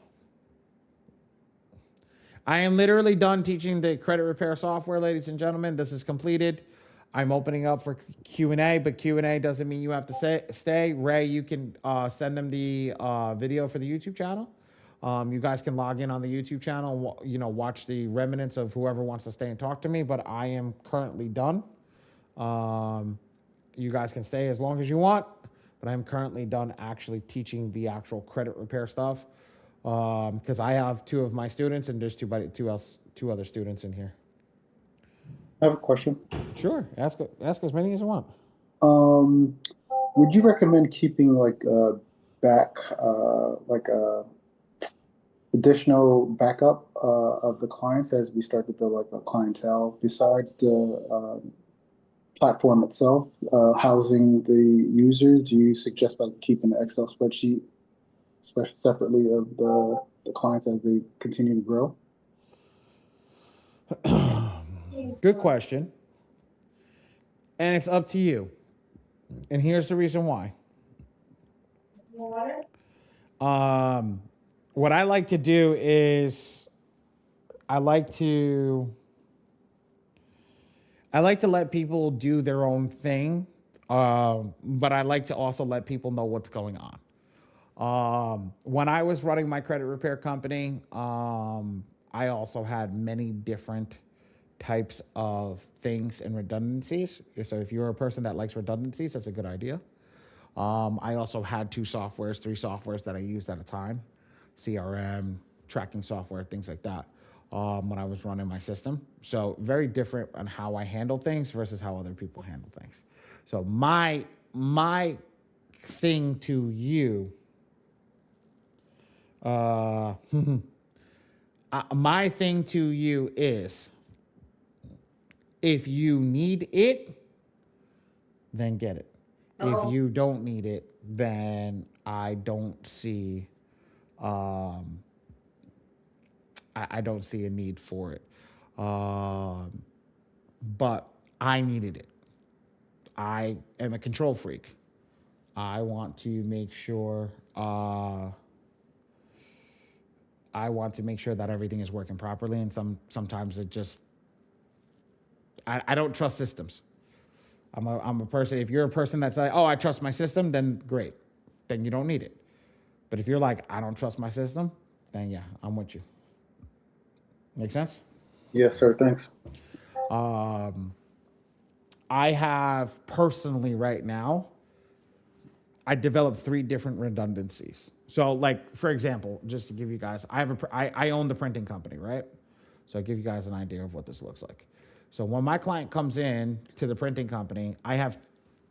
I am literally done teaching the credit repair software, ladies and gentlemen. This is completed. I'm opening up for Q&A, but Q&A doesn't mean you have to stay. Ray, you can send them the video for the YouTube channel. You guys can log in on the YouTube channel and watch the remnants of whoever wants to stay and talk to me, but I am currently done. You guys can stay as long as you want, but I'm currently done actually teaching the actual credit repair stuff because I have 2 of my students and there's 2 other students in here. I have a question. Sure, ask as many as you want. Would you recommend keeping like additional backup of the clients as we start to build like a clientele besides the platform itself, housing the users? Do you suggest like keeping an Excel spreadsheet separately of the clients as they continue to grow? Good question. And it's up to you. And here's the reason why. What I like to do is I like to let people do their own thing, but I like to also let people know what's going on. When I was running my credit repair company, I also had many different types of things and redundancies. So if you're a person that likes redundancies, that's a good idea. I also had 3 softwares that I used at a time. CRM, tracking software, things like that, when I was running my system. So very different on how I handle things versus how other people handle things. So my thing to you, my thing to you is, if you need it, then get it. If you don't need it, then I don't see I don't see a need for it. But I needed it. I am a control freak. I want to make sure that everything is working properly, and sometimes it just I don't trust systems. I'm a person. If you're a person that's like, oh, I trust my system, then great. Then you don't need it. But if you're like, I don't trust my system, then yeah, I'm with you. Make sense? Yes, sir. Thanks. I have personally right now, I developed 3 different redundancies. So like, for example, just to give you guys, I own the printing company, right? So I'll give you guys an idea of what this looks like. So when my client comes in to the printing company, I have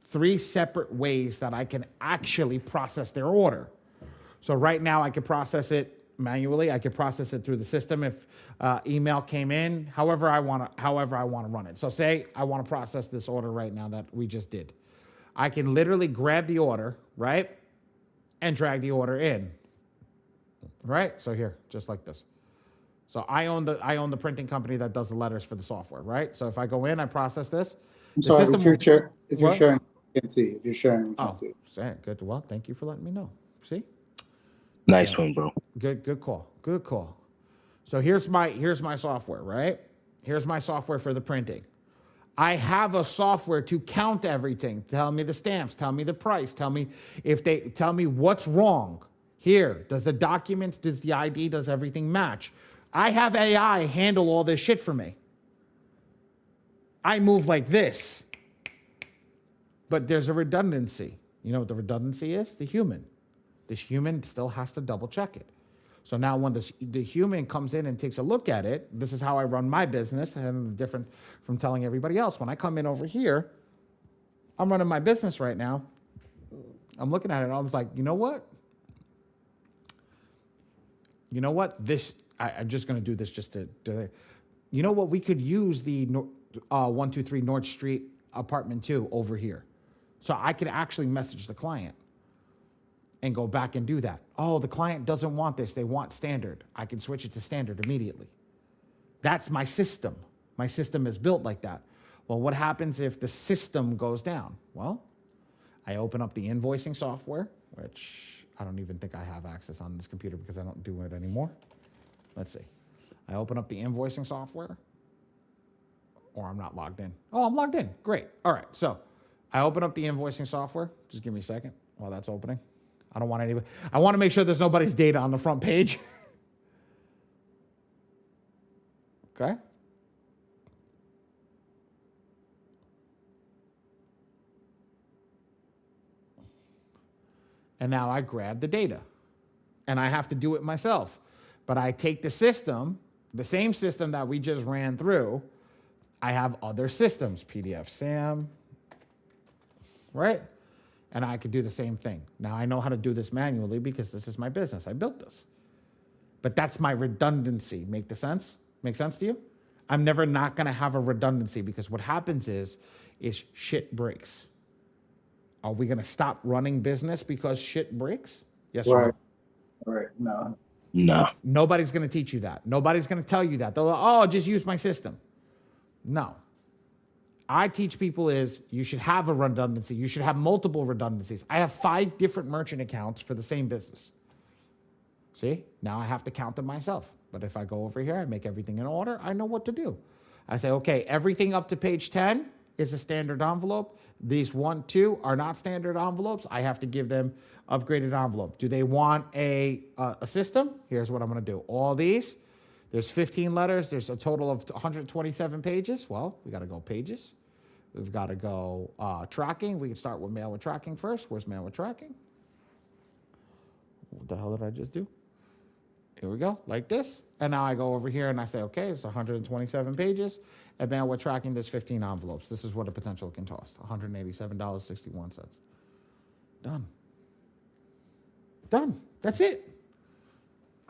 3 separate ways that I can actually process their order. So right now I can process it manually. I could process it through the system if email came in. However I want to run it. So say I want to process this order right now that we just did. I can literally grab the order, right, and drag the order in, right? So here, just like this. So I own the printing company that does the letters for the software, right? So if I go in, I process this. I'm The sorry, system if you're What? sharing, we can't see. If you're sharing, we Oh, can't see. good. Well, thank you for letting me know. See? Nice one, bro. Good call. Good call. So here's my software, right? Here's my software for the printing. I have a software to count everything. Tell me the stamps, tell me the price, tell me what's wrong. Here, does the documents, does the ID, does everything match? I have AI handle all this shit for me. I move like this. But there's a redundancy. You know what the redundancy is? The human. This human still has to double check it. So now when the human comes in and takes a look at it, this is how I run my business, and different from telling everybody else. When I come in over here, I'm running my business right now. I'm looking at it and I was like, you know what? I'm just going to do this just to, you know what? We could use the 123 North Street apartment 2 over here. So I could actually message the client and go back and do that. Oh, the client doesn't want this. They want standard. I can switch it to standard immediately. That's my system. My system is built like that. Well, what happens if the system goes down? Well, I open up the invoicing software, which I don't even think I have access on this computer because I don't do it anymore. Let's see. I open up the invoicing software, or I'm not logged in. Oh, I'm logged in. Great. All right. So I open up the invoicing software. Just give me a second while that's opening. I don't want anybody. I want to make sure there's nobody's data on the front page. Okay. And now I grab the data. And I have to do it myself. But I take the system, the same system that we just ran through. I have other systems, PDF SAM, right? And I could do the same thing. Now I know how to do this manually because this is my business. I built this. But that's my redundancy. Make sense to you? I'm never not going to have a redundancy because what happens is shit breaks. Are we going to stop running business because shit breaks? Yes or no? Right. No. No. Nobody's going to teach you that. Nobody's going to tell you that. They'll just use my system. No. I teach people you should have a redundancy. You should have multiple redundancies. I have 5 different merchant accounts for the same business. See? Now I have to count them myself. But if I go over here, I make everything in order, I know what to do. I say, okay, everything up to page 10 is a standard envelope. These 1, 2 are not standard envelopes. I have to give them upgraded envelope. Do they want a system? Here's what I'm going to do. All these, there's 15 letters. There's a total of 127 pages. Well, we got to go pages. We've got to go tracking. We can start with mail with tracking first. Where's mail with tracking? What the hell did I just do? Here we go, like this. And now I go over here and I say, okay, it's 127 pages. And mail with tracking, there's 15 envelopes. This is what a potential can cost, $187.61. Done. That's it.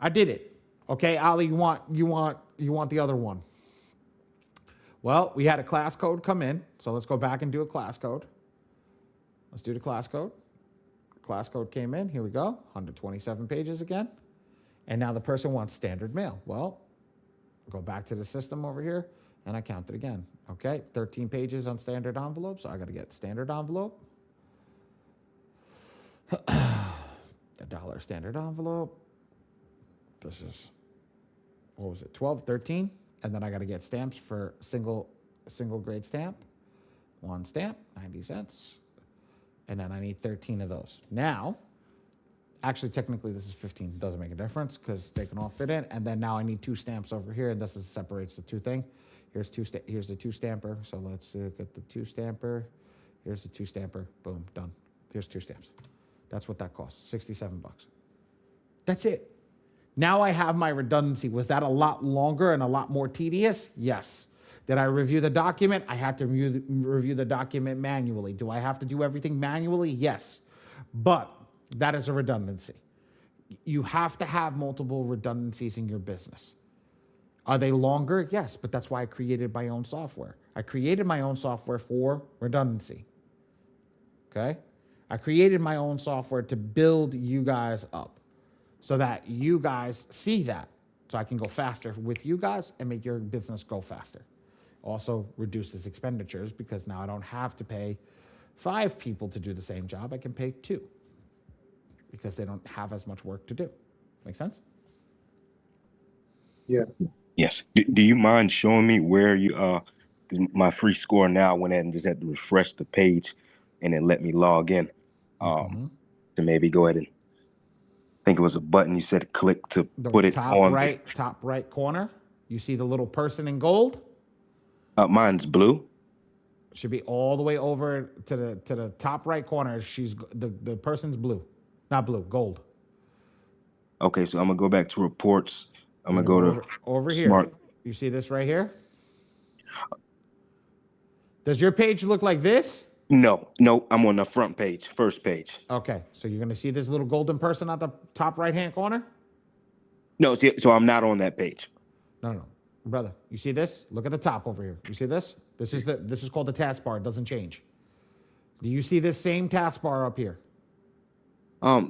I did it. Okay, Ali, you want the other one. Well, we had a class code come in, so let's go back and do a class code. Let's do the class code. Class code came in, here we go, 127 pages again. And now the person wants standard mail. Well, go back to the system over here, and I count it again. Okay, 13 pages on standard envelope, so I gotta get standard envelope. $1 standard envelope. This is, what was it, 12, 13? And then I got to get stamps for single grade stamp. 1 stamp, 90 cents. And then I need 13 of those. Now, actually, technically, this is 15. Doesn't make a difference because they can all fit in. And then now I need 2 stamps over here, and this separates the 2 thing. Here's the 2 stamper. So let's get the 2 stamper. Here's the 2 stamper. Boom, done. Here's 2 stamps. That's what that costs, $67. That's it. Now I have my redundancy. Was that a lot longer and a lot more tedious? Yes. Did I review the document? I had to review the document manually. Do I have to do everything manually? Yes. But that is a redundancy. You have to have multiple redundancies in your business. Are they longer? Yes, but that's why I created my own software. I created my own software for redundancy. Okay? I created my own software to build you guys up so that you guys see that. So I can go faster with you guys and make your business go faster. Also reduces expenditures because now I don't have to pay 5 people to do the same job. I can pay 2 because they don't have as much work to do. Make sense? Yes. Yes. Do you mind showing me where you 'cause my free score now went ahead and just had to refresh the page and then let me log in. To maybe go ahead and I think it was a button you said click to The put it top on right corner, you see the little person in gold? mine's blue. Should be all the way over to the top right corner. She's the person's blue. Not blue, gold. Okay, so I'm gonna go back to reports. I'm You're gonna gonna go go to over here. smart. You see this right here? Does your page look like this? No, I'm on the front page, first page. Okay, so you're gonna see this little golden person at the top right hand corner? No, so I'm not on that page. No, brother. You see this? Look at the top over here. You see this? This is called the taskbar. It doesn't change. Do you see this same taskbar up here?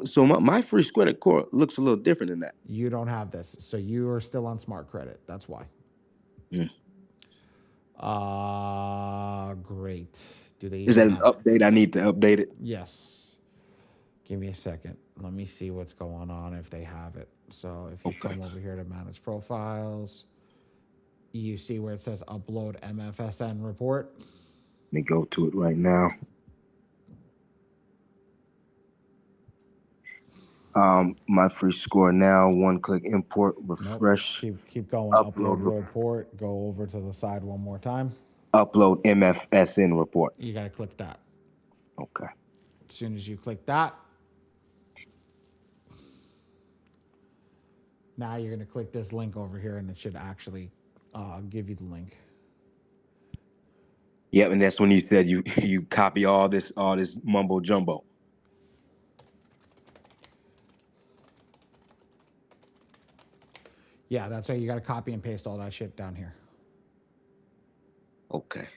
So my free credit core looks a little different than that. You don't have this, so you are still on smart credit. That's why. Great. Do they? Is that an update? I need to update it. Yes. Give me a second. Let me see what's going on if they have it. So if you come over here to manage profiles, you see where it says upload MFSN report. Let me go to it right now. My free score now, one click import, refresh. Nope. Keep going. Upload Upload report. Go over to the side one more time. Upload MFSN report. You got to click that. Okay. As soon as you click that, now you're going to click this link over here and it should actually give you the link. Yep, and that's when you said you copy all this mumbo jumbo. Yeah, that's right. You got to copy and paste all that shit down here. Okay.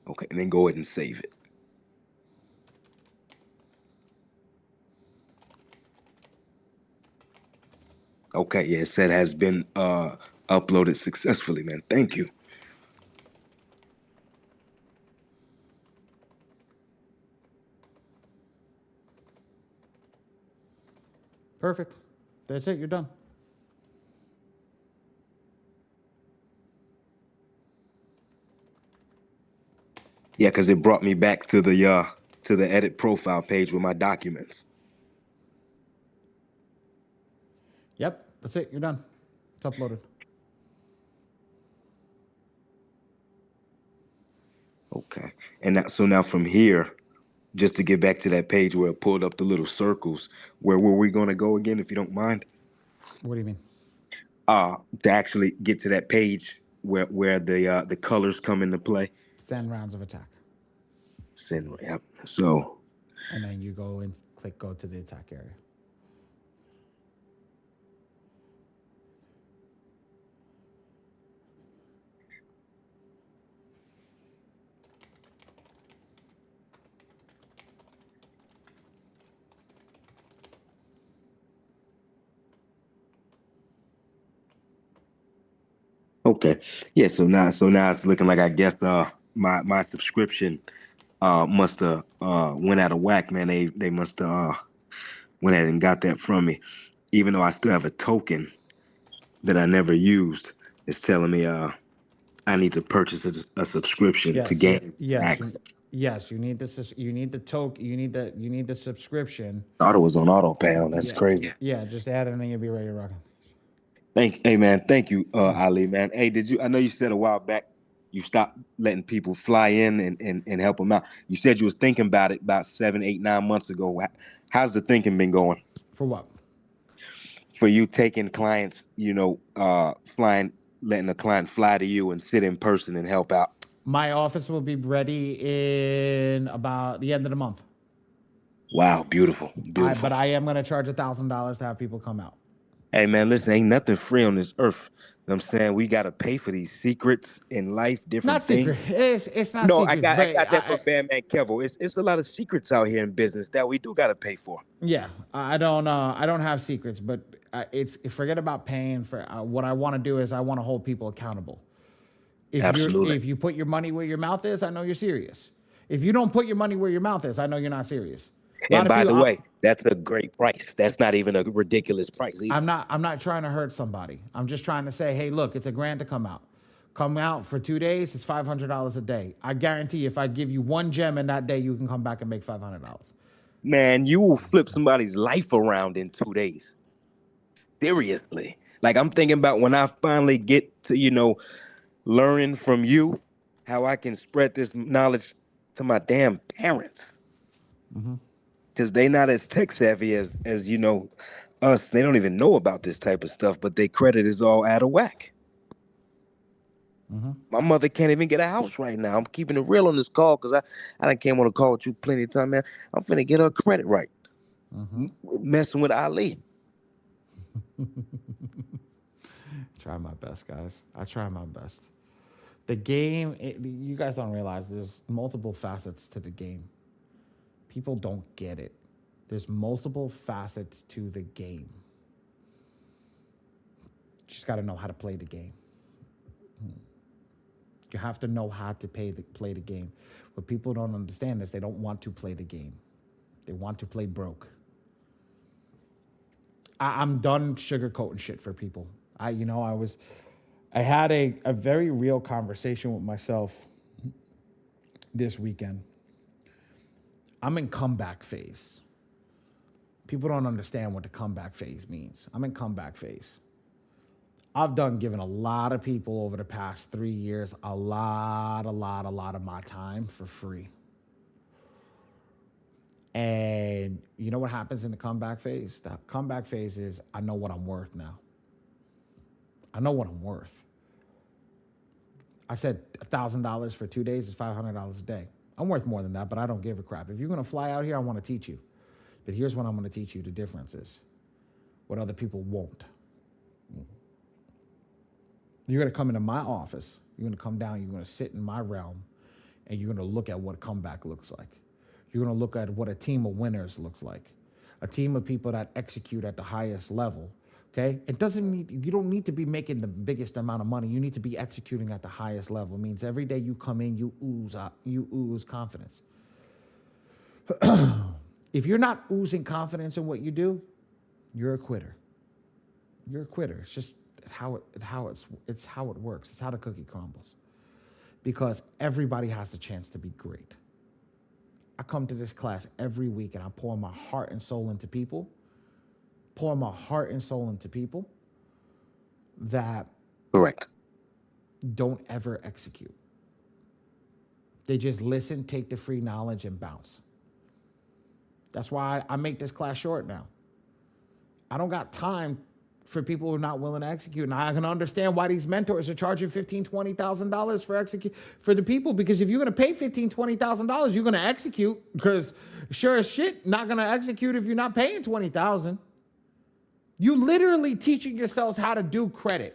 Okay, and then go ahead and save it. Okay, yeah, it said has been uploaded successfully, man. Thank you. Perfect. That's it. You're done. Yeah, because it brought me back to the edit profile page with my documents. Yep. That's it. You're done. It's uploaded. Okay. And so now from here, just to get back to that page where it pulled up the little circles, where were we going to go again, if you don't mind? What do you mean? To actually get to that page where the colors come into play. Send rounds of attack. Send. Yep. So. And then you go and click go to the attack area. Okay. Yeah. So now it's looking like I guess my subscription must have went out of whack, man. They must have went ahead and got that from me, even though I still have a token that I never used. It's telling me I need to purchase a subscription to gain access. Yes, you need this. You need the token. You need the subscription. Thought it was on auto pay. That's crazy. Yeah, just add it and then you'll be ready to rock. Hey man, thank you, Ali, man. Hey, I know you said a while back you stopped letting people fly in and help them out. You said you was thinking about it about 7, 8, 9 months ago. How's the thinking been going? For what? For you taking clients, flying letting a client fly to you and sit in person and help out? My office will be ready in about the end of the month. Wow, beautiful, beautiful. But I am going to charge $1,000 to have people come out. Hey man, listen, ain't nothing free on this earth. You know what I'm saying? We gotta pay for these secrets in life, Not different things. secret. It's not No, I secrets, got I but got that from Bandman Kevo. It's a lot of secrets out here in business that we do gotta pay for. yeah, I don't have secrets, but it's forget about paying for. What I want to do is I want to hold people accountable. Absolutely. If you put your money where your mouth is, I know you're serious. If you don't put your money where your mouth is, I know you're not serious. And by the way, that's a great price. That's not even a ridiculous price either. I'm not trying to hurt somebody. I'm just trying to say, hey, look, it's $1,000 to come out. Come out for 2 days, it's $500 a day. I guarantee if I give you one gem in that day, you can come back and make $500. Man, you will flip somebody's life around in 2 days. Seriously. Like I'm thinking about when I finally get to, learning from you how I can spread this knowledge to my damn parents. Because they not as tech savvy as us. They don't even know about this type of stuff, but their credit is all out of whack. My mother can't even get a house right now. I'm keeping it real on this call because I done came on a call with you plenty of time, man. I'm finna get her credit right. Messing with Ali. Try my best, guys. I try my best. The game, you guys don't realize there's multiple facets to the game. People don't get it. There's multiple facets to the game. You just got to know how to play the game. You have to know how to play the game. What people don't understand is they don't want to play the game. They want to play broke. I'm done sugarcoating shit for people. I had a very real conversation with myself this weekend. I'm in comeback phase. People don't understand what the comeback phase means. I'm in comeback phase. I've given a lot of people over the past 3 years a lot of my time for free. And you know what happens in the comeback phase? The comeback phase is I know what I'm worth now. I know what I'm worth. I said $1,000 for 2 days is $500 a day. I'm worth more than that, but I don't give a crap. If you're going to fly out here, I want to teach you. But here's what I'm going to teach you the differences. What other people won't. You're going to come into my office. You're going to come down. You're going to sit in my realm. And you're going to look at what a comeback looks like. You're going to look at what a team of winners looks like. A team of people that execute at the highest level. Okay? You don't need to be making the biggest amount of money. You need to be executing at the highest level. It means every day you come in, you ooze confidence. If you're not oozing confidence in what you do, you're a quitter. You're a quitter. It's just how it works. It's how the cookie crumbles. Because everybody has the chance to be great. I come to this class every week and I pour my heart and soul into people. That Correct. don't ever execute. They just listen, take the free knowledge, and bounce. That's why I make this class short now. I don't got time for people who are not willing to execute. And I can understand why these mentors are charging $15,000, $20,000 for the people. Because if you're going to pay $15,000, $20,000, you're going to execute. Because sure as shit, not going to execute if you're not paying $20,000. You literally teaching yourselves how to do credit.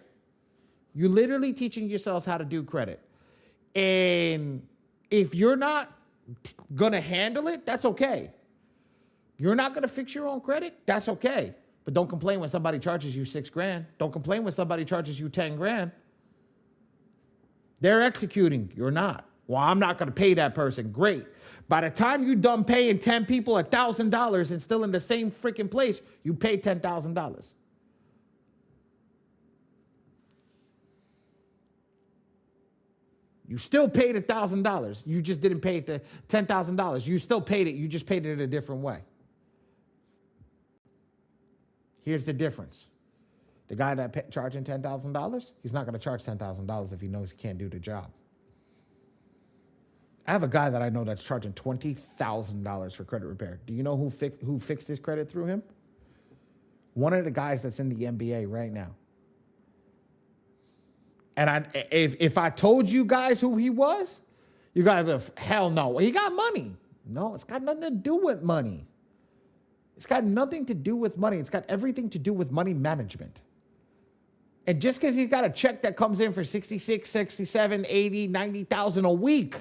And if you're not going to handle it, that's okay. You're not going to fix your own credit, that's okay. But don't complain when somebody charges you $6,000. Don't complain when somebody charges you $10,000. They're executing, you're not. Well, I'm not going to pay that person. Great. By the time you're done paying 10 people $1,000 and still in the same freaking place, you paid $10,000. You still paid $1,000. You just didn't pay it the $10,000. You still paid it. You just paid it a different way. Here's the difference. The guy that charging $10,000, he's not going to charge $10,000 if he knows he can't do the job. I have a guy that I know that's charging $20,000 for credit repair. Do you know who fixed his credit through him? One of the guys that's in the NBA right now. And if I told you guys who he was, you guys would hell no. He got money. No, it's got nothing to do with money. It's got nothing to do with money. It's got everything to do with money management. And just because he's got a check that comes in for 66, 67, 80, 90,000 a week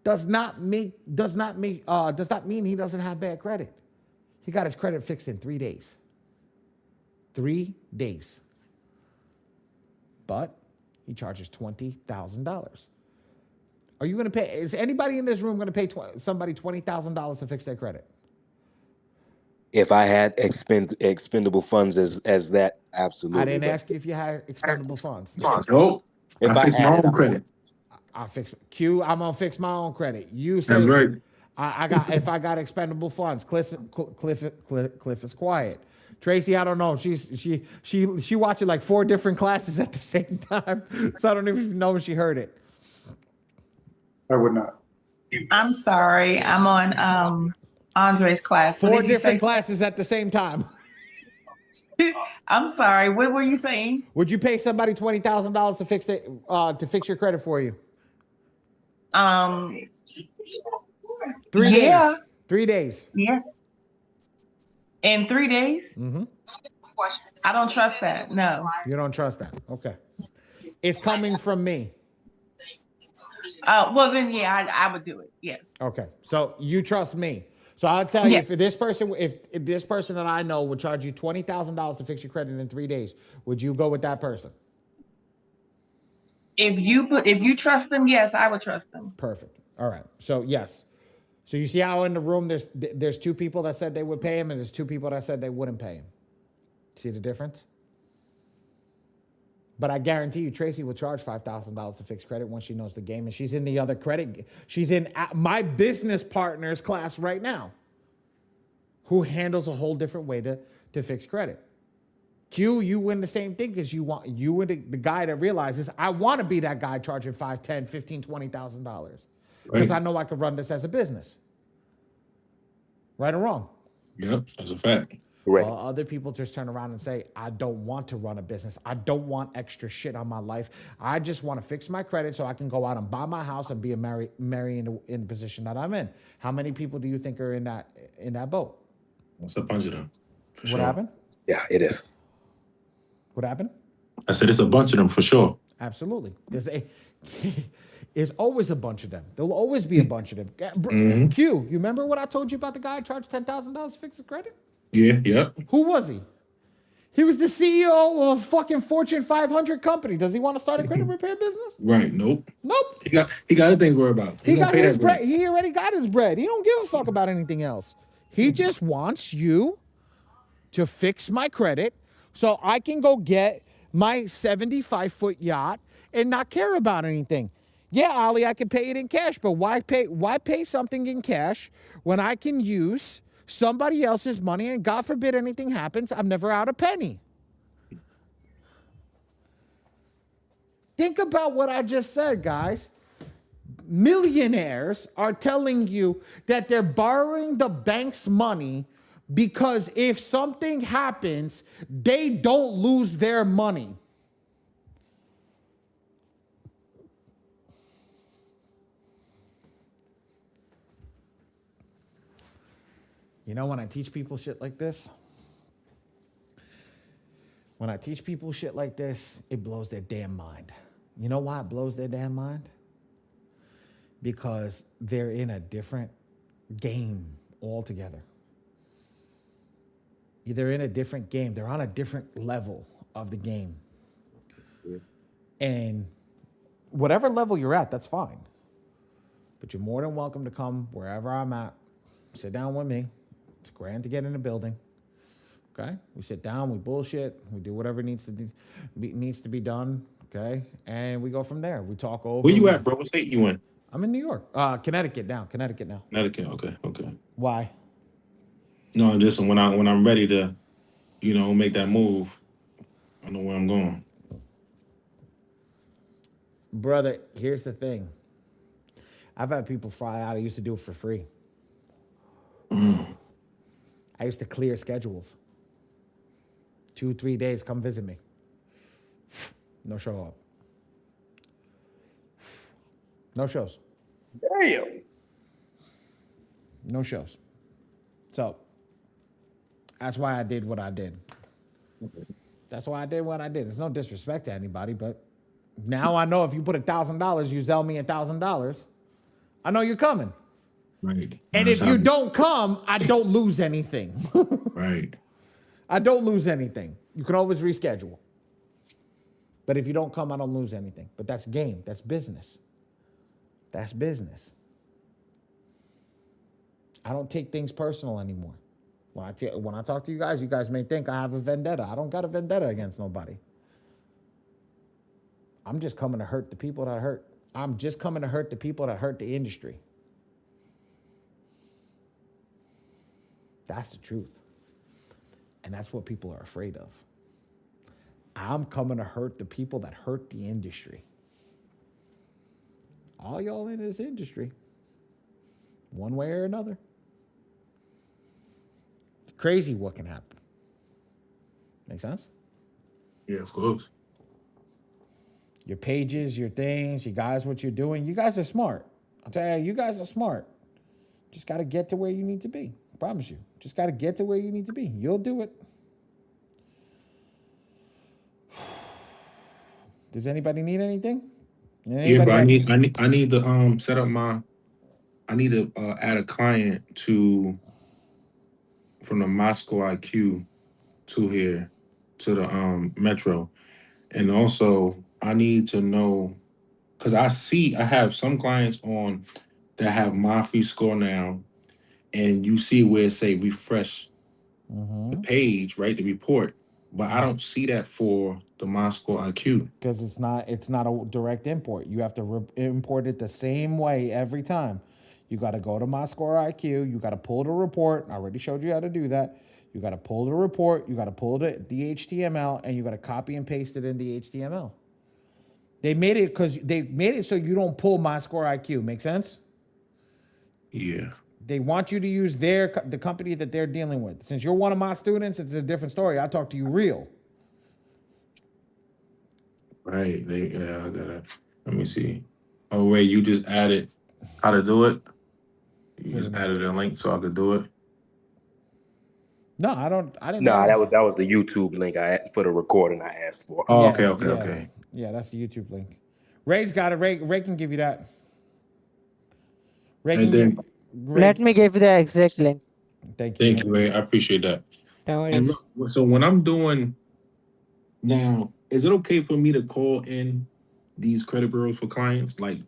does not mean he doesn't have bad credit. He got his credit fixed in 3 days. 3 days. But he charges $20,000. Are you going to pay? Is anybody in this room going to pay somebody $20,000 to fix their credit? If I had expendable funds as that, absolutely. I didn't ask you if you had expendable funds. Nope. If I fix had my it, own I credit. I'm gonna fix my own credit. You say That's right. if I got expendable funds. Cliff is quiet. Tracy, I don't know. She watching like 4 different classes at the same time, so I don't even know if she heard it. I would not. I'm sorry. I'm on Andre's class. What 4 did you different say? classes at the same time. I'm sorry. What were you saying? Would you pay somebody $20,000 to fix your credit for you? 3 Yeah. days. 3 days. Yeah. In 3 days? Mm-hmm. I don't trust that. No. You don't trust that? Okay. It's coming from me. Well then, yeah, I would do it. Yes. Okay. So you trust me. So I'll tell you, Yeah. if this person that I know would charge you $20,000 to fix your credit in 3 days, would you go with that person? If you trust them, yes, I would trust them. Perfect. All right. So yes. So you see how in the room there's 2 people that said they would pay him, and there's 2 people that said they wouldn't pay him. See the difference? But I guarantee you, Tracy will charge $5,000 to fix credit once she knows the game, and she's in the other credit. She's in my business partner's class right now, who handles a whole different way to fix credit. Q, you win the same thing because you were the guy that realizes I want to be that guy charging $5, $10, $15, $20,000 because I know I could run this as a business. Right or wrong? Yep, that's a fact. Correct. Well, other people just turn around and say, I don't want to run a business. I don't want extra shit on my life. I just want to fix my credit so I can go out and buy my house and be married in the position that I'm in. How many people do you think are in that boat? What's a bunch of them? For sure. What happened? Yeah, it is. What happened? I said it's a bunch of them for sure. Absolutely. There's always a bunch of them. There'll always be a bunch of them. Q, you remember what I told you about the guy who charged $10,000 to fix his credit? Yeah, yep. Who was he? He was the CEO of a fucking Fortune 500 company. Does he want to start a credit repair business? Right, nope. Nope. He got other things to worry about. He gonna got pay his that bread. He already got his bread. He don't give a fuck about anything else. He just wants you to fix my credit so I can go get my 75-foot yacht and not care about anything. Yeah, Ali, I can pay it in cash, but why pay something in cash when I can use somebody else's money and God forbid anything happens, I'm never out a penny. Think about what I just said, guys. Millionaires are telling you that they're borrowing the bank's money because if something happens, they don't lose their money. You know, when I teach people shit like this, it blows their damn mind. You know why it blows their damn mind? Because they're in a different game altogether. They're in a different game. They're on a different level of the game. Yeah. And whatever level you're at, that's fine. But you're more than welcome to come wherever I'm at. Sit down with me. It's grand to get in the building. Okay? We sit down, we bullshit, we do whatever needs to be done. Okay? And we go from there. We talk over. Where you at, bro? What state you in? I'm in New York. Connecticut now. Connecticut. Okay. Why? No, just when I'm ready to, make that move, I know where I'm going. Brother, here's the thing. I've had people fly out. I used to do it for free. I used to clear schedules. 2-3 days, come visit me. No show up. No shows. Damn. No shows. So that's why I did what I did. That's why I did what I did. There's no disrespect to anybody, but now I know if you put $1,000, you sell me $1,000, I know you're coming. Right. And if you don't come, I don't lose anything. Right. I don't lose anything. You can always reschedule. But if you don't come, I don't lose anything. But that's game. That's business. That's business. I don't take things personal anymore. When I talk to you guys may think I have a vendetta. I don't got a vendetta against nobody. I'm just coming to hurt the people that hurt. I'm just coming to hurt the people that hurt the industry. That's the truth. And that's what people are afraid of. I'm coming to hurt the people that hurt the industry. All y'all in this industry, one way or another. It's crazy what can happen. Make sense? Yeah, of course. Your pages, your things, you guys, what you're doing. You guys are smart. I'll tell you guys are smart. Just got to get to where you need to be. I promise you. Just got to get to where you need to be. You'll do it. Does anybody need anything? Yeah, but I need to set up my. I need to add a client from the Moscow IQ to here to the Metro, and also I need to know because I have some clients on that have my free score now, and you see where it say refresh the page, right, the report, but I don't see that for the Moscow IQ. Because it's not a direct import. You have to import it the same way every time. You got to go to My Score IQ. You got to pull the report. I already showed you how to do that. You got to pull the report. You got to pull the HTML, and you got to copy and paste it in the HTML. They made it so you don't pull My Score IQ. Make sense? Yeah. They want you to use the company that they're dealing with. Since you're one of my students, it's a different story. I talk to you real. Right. I gotta. Let me see. Oh wait, you just added how to do it. You just added a link so I could do it. No, I didn't. Nah, that was the YouTube link for the recording I asked for. Oh, Yeah, okay. Yeah, that's the YouTube link. Ray's got it. Ray can give you that. Ray And then Let me give you the exact link. Thank you. thank you, Ray. I appreciate that. No And worries. look, so when I'm doing now, is it okay for me to call in these credit bureaus for clients? Like,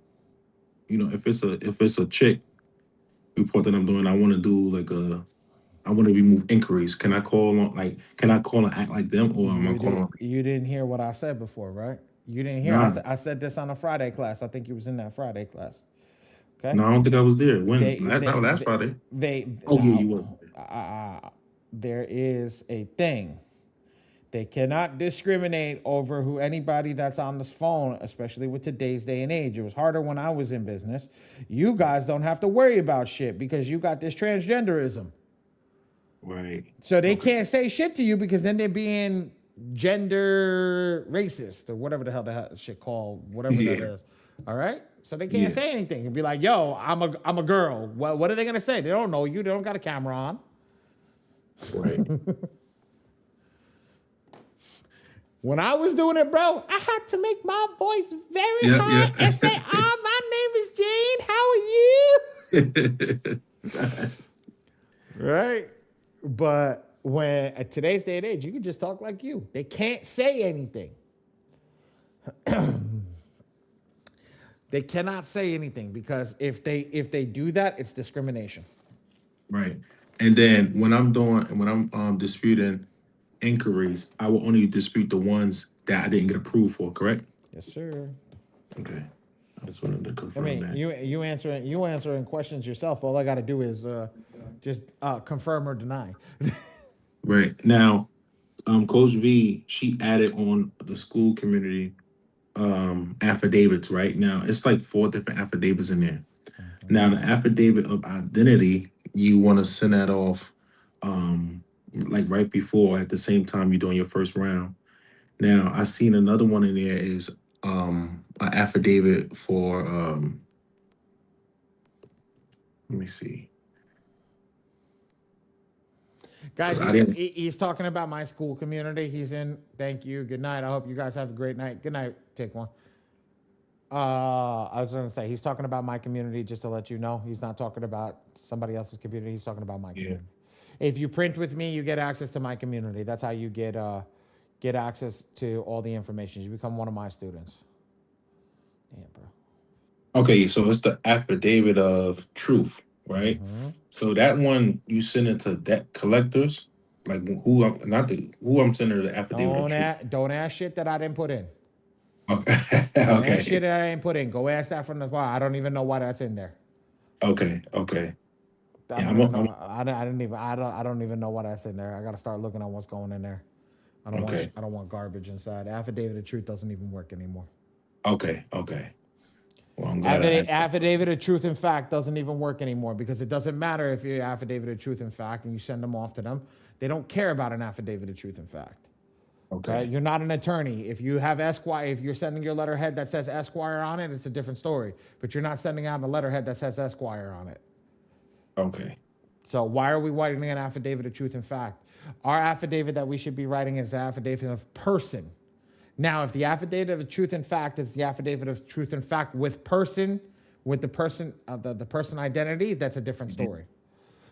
if it's a chick report that I'm doing, I want to do I want to remove inquiries. Can I call and act like them, or am I calling? You didn't hear what I said before, right? You didn't hear. Nah. I said this on a Friday class. I think you was in that Friday class. Okay. No, I don't think I was there. Last Friday. You were. There is a thing. They cannot discriminate over anybody that's on this phone, especially with today's day and age. It was harder when I was in business. You guys don't have to worry about shit because you got this transgenderism. Right. So they can't say shit to you because then they're being gender racist or whatever the hell that shit called, whatever that is. All right? So they can't say anything and be like, yo, I'm a girl. What are they gonna say? They don't know you. They don't got a camera on. Right. When I was doing it, bro, I had to make my voice very high and say, my name is Jane. How are you? Right? But when at today's day and age, you can just talk like you. They can't say anything. They cannot say anything because if they do that, it's discrimination. Right. And then when I'm disputing inquiries, I will only dispute the ones that I didn't get approved for, correct? Yes, sir. Okay. I just wanted to confirm that. You answering questions yourself. All I got to do is just confirm or deny. Right. Now, Coach V, she added on the school community affidavits, right? Now, it's like 4 different affidavits in there. Mm-hmm. Now, the affidavit of identity, you want to send that off like right before, at the same time you're doing your first round. Now I seen another one in there is an affidavit for let me see. Guys, Because I didn't he's talking about my school community. He's in. Thank you. Good night. I hope you guys have a great night. Good night. Take one. I was going to say he's talking about my community. Just to let you know, he's not talking about somebody else's community. He's talking about my yeah. community. If you print with me, you get access to my community. That's how you get access to all the information. You become one of my students. Damn, bro. Okay, so it's the affidavit of truth, right? Mhm. So that one you send it to debt collectors, like who I'm not the who I'm sending the affidavit of truth. Don't ask shit that I didn't put in. Okay. Don't ask Okay. shit that I didn't put in. Go ask that from the bar. I don't even know why that's in there. Okay. Okay. I Yeah, don't even know. I didn't even. I don't even know why that's in there. I got to start looking at what's going in there. okay. I don't want garbage inside. Affidavit of truth doesn't even work anymore. Okay. Okay. Well, I'm glad I asked that Affidavit question. of truth and fact doesn't even work anymore because it doesn't matter if you affidavit of truth and fact and you send them off to them. They don't care about an affidavit of truth and fact. Okay, Okay. you're not an attorney. If you have Esquire, if you're sending your letterhead that says Esquire on it, it's a different story. But you're not sending out a letterhead that says Esquire on it. Okay. So why are we writing an affidavit of truth and fact? Our affidavit that we should be writing is the affidavit of person. Now, if the affidavit of truth and fact is the affidavit of truth and fact with person, with the person, the person identity, that's a different story.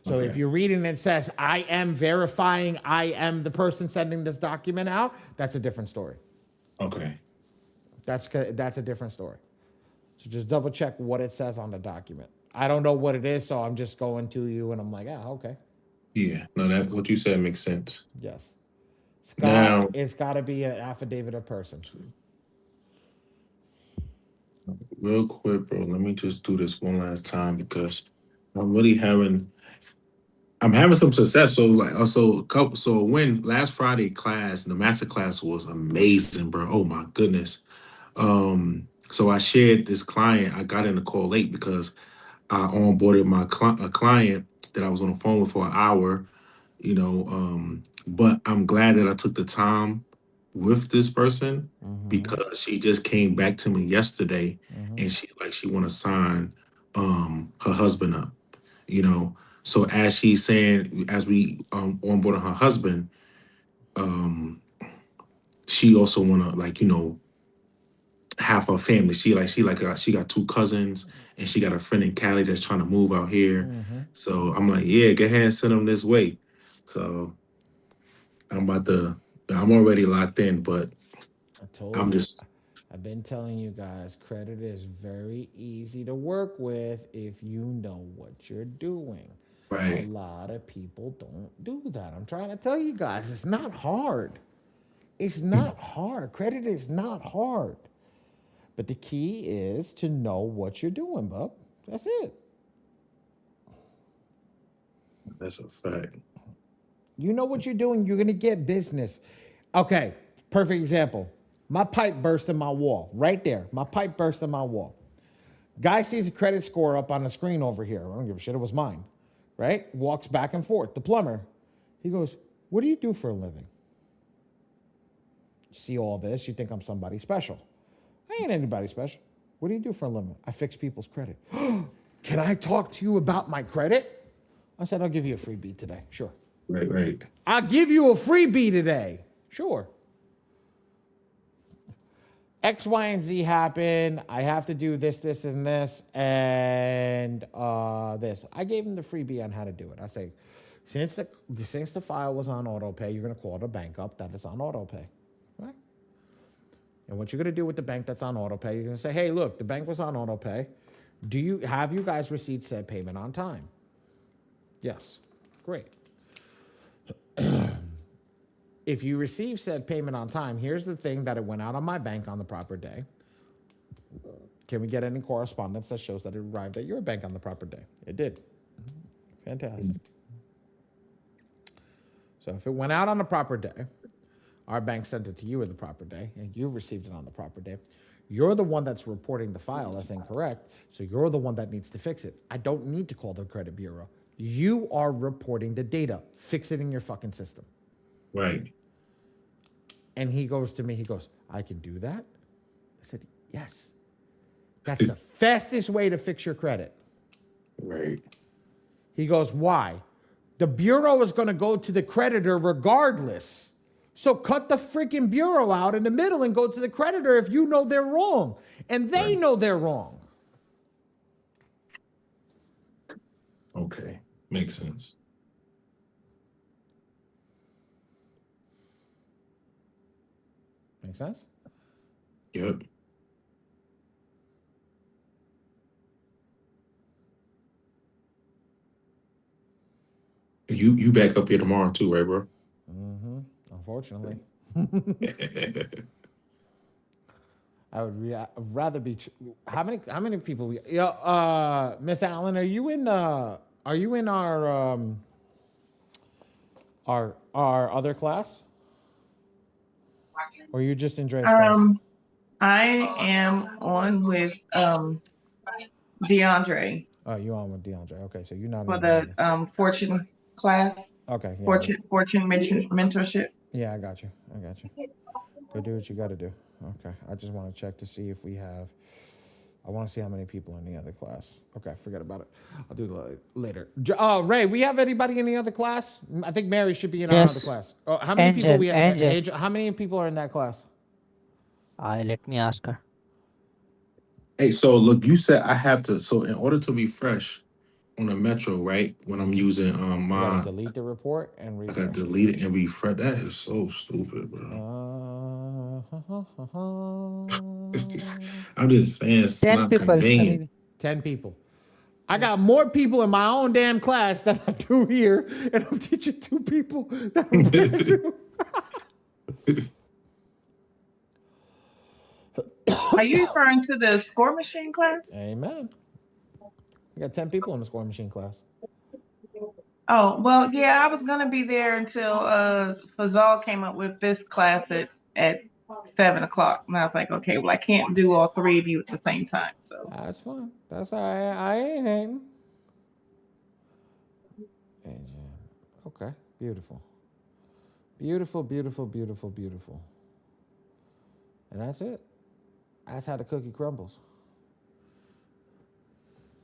So if Okay. you're reading and it says, I am verifying I am the person sending this document out, that's a different story. Okay. That's a different story. So just double check what it says on the document. I don't know what it is, so I'm just going to you and I'm like, okay. Yeah. No, that what you said makes sense. Yes. Now, It's got to be an affidavit of person. real quick, bro, let me just do this one last time because I'm really having I'm having some success. So like also a couple so when last Friday class, the master class was amazing, bro. Oh my goodness. So I shared this client. I got in the call late because I onboarded a client that I was on the phone with for an hour, but I'm glad that I took the time with this person Mm-hmm. because she just came back to me yesterday Mm-hmm. and she want to sign her husband up, you know. So as she's saying, as we onboarded her husband, um, she also want to have her family. She got two cousins and she got a friend in Cali that's trying to move out here. Mm-hmm. So I'm like, yeah, go ahead and send them this way. So I'm about to. I'm already locked in, but I told I'm you. just I've been telling you guys, credit is very easy to work with if you know what you're doing. A right. lot of people don't do that. I'm trying to tell you guys, it's not hard. It's not hard. Credit is not hard. But the key is to know what you're doing, bub. That's it. That's a fact. You know what you're doing, you're going to get business. Okay, perfect example. My pipe burst in my wall, right there. My pipe burst in my wall. Guy sees a credit score up on the screen over here. I don't give a shit, it was mine, right? Walks back and forth. The plumber, he goes, what do you do for a living? See all this, you think I'm somebody special. I ain't anybody special. What do you do for a living? I fix people's credit. Can I talk to you about my credit? I said, I'll give you a freebie today. Sure. Right, right. I'll give you a freebie today. Sure. X, Y, and Z happen. I have to do this, this, and this, and this. I gave him the freebie on how to do it. I say, since the file was on auto pay, you're going to call the bank up that it's on auto pay, right? And what you're going to do with the bank that's on auto pay, you're going to say, hey, look, the bank was on auto pay. Have you guys received said payment on time? Yes. Great. If you receive said payment on time, here's the thing that it went out on my bank on the proper day. Can we get any correspondence that shows that it arrived at your bank on the proper day? It did. Fantastic. So if it went out on the proper day, our bank sent it to you on the proper day, and you received it on the proper day. You're the one that's reporting the file as incorrect, so you're the one that needs to fix it. I don't need to call the credit bureau. You are reporting the data. Fix it in your fucking system. Right. And he goes to me, he goes, I can do that? I said, yes. That's the fastest way to fix your credit. Right. He goes, why? The bureau is going to go to the creditor regardless. So cut the freaking bureau out in the middle and go to the creditor if you know they're wrong. And they know they're wrong. Okay. Makes sense. Make sense? Yep. You back up here tomorrow too, right, bro? Mm-hmm. Unfortunately. I'd rather be. How many people? Miss Allen, are you in our other class? Or are you just in Dre's class? I am on with DeAndre Oh, you on with DeAndre? Okay, so you're not for in the either. Fortune class, Okay, yeah, Fortune mentorship. yeah, I got you. Go do what you got to do. Okay, I just want to check to see if we have. I want to see how many people in the other class. Okay, forget about it. I'll do it later. Ray, we have anybody in the other class? I think Mary should be in our other class. Oh, how many people we have? Angel. How many people are in that class? Let me ask her. Hey, so look, you said I have to. So in order to refresh on a Metro, right? When I'm using You gotta my, delete the report and I refresh. got delete it and refresh. That is so stupid, bro. I'm just saying it's 10 not people. convenient. 10 people. I got more people in my own damn class than I do here, and I'm teaching 2 people that I'm brand new. Are you referring to the score machine class? Amen. We got 10 people in the score machine class. Oh, well, yeah, I was gonna be there until Fazal came up with this class at 7 o'clock. And I was like, okay, well, I can't do all 3 of you at the same time. So That's fine. That's all right. I ain't hating. Okay, beautiful. Beautiful, beautiful, beautiful, beautiful. And that's it. That's how the cookie crumbles.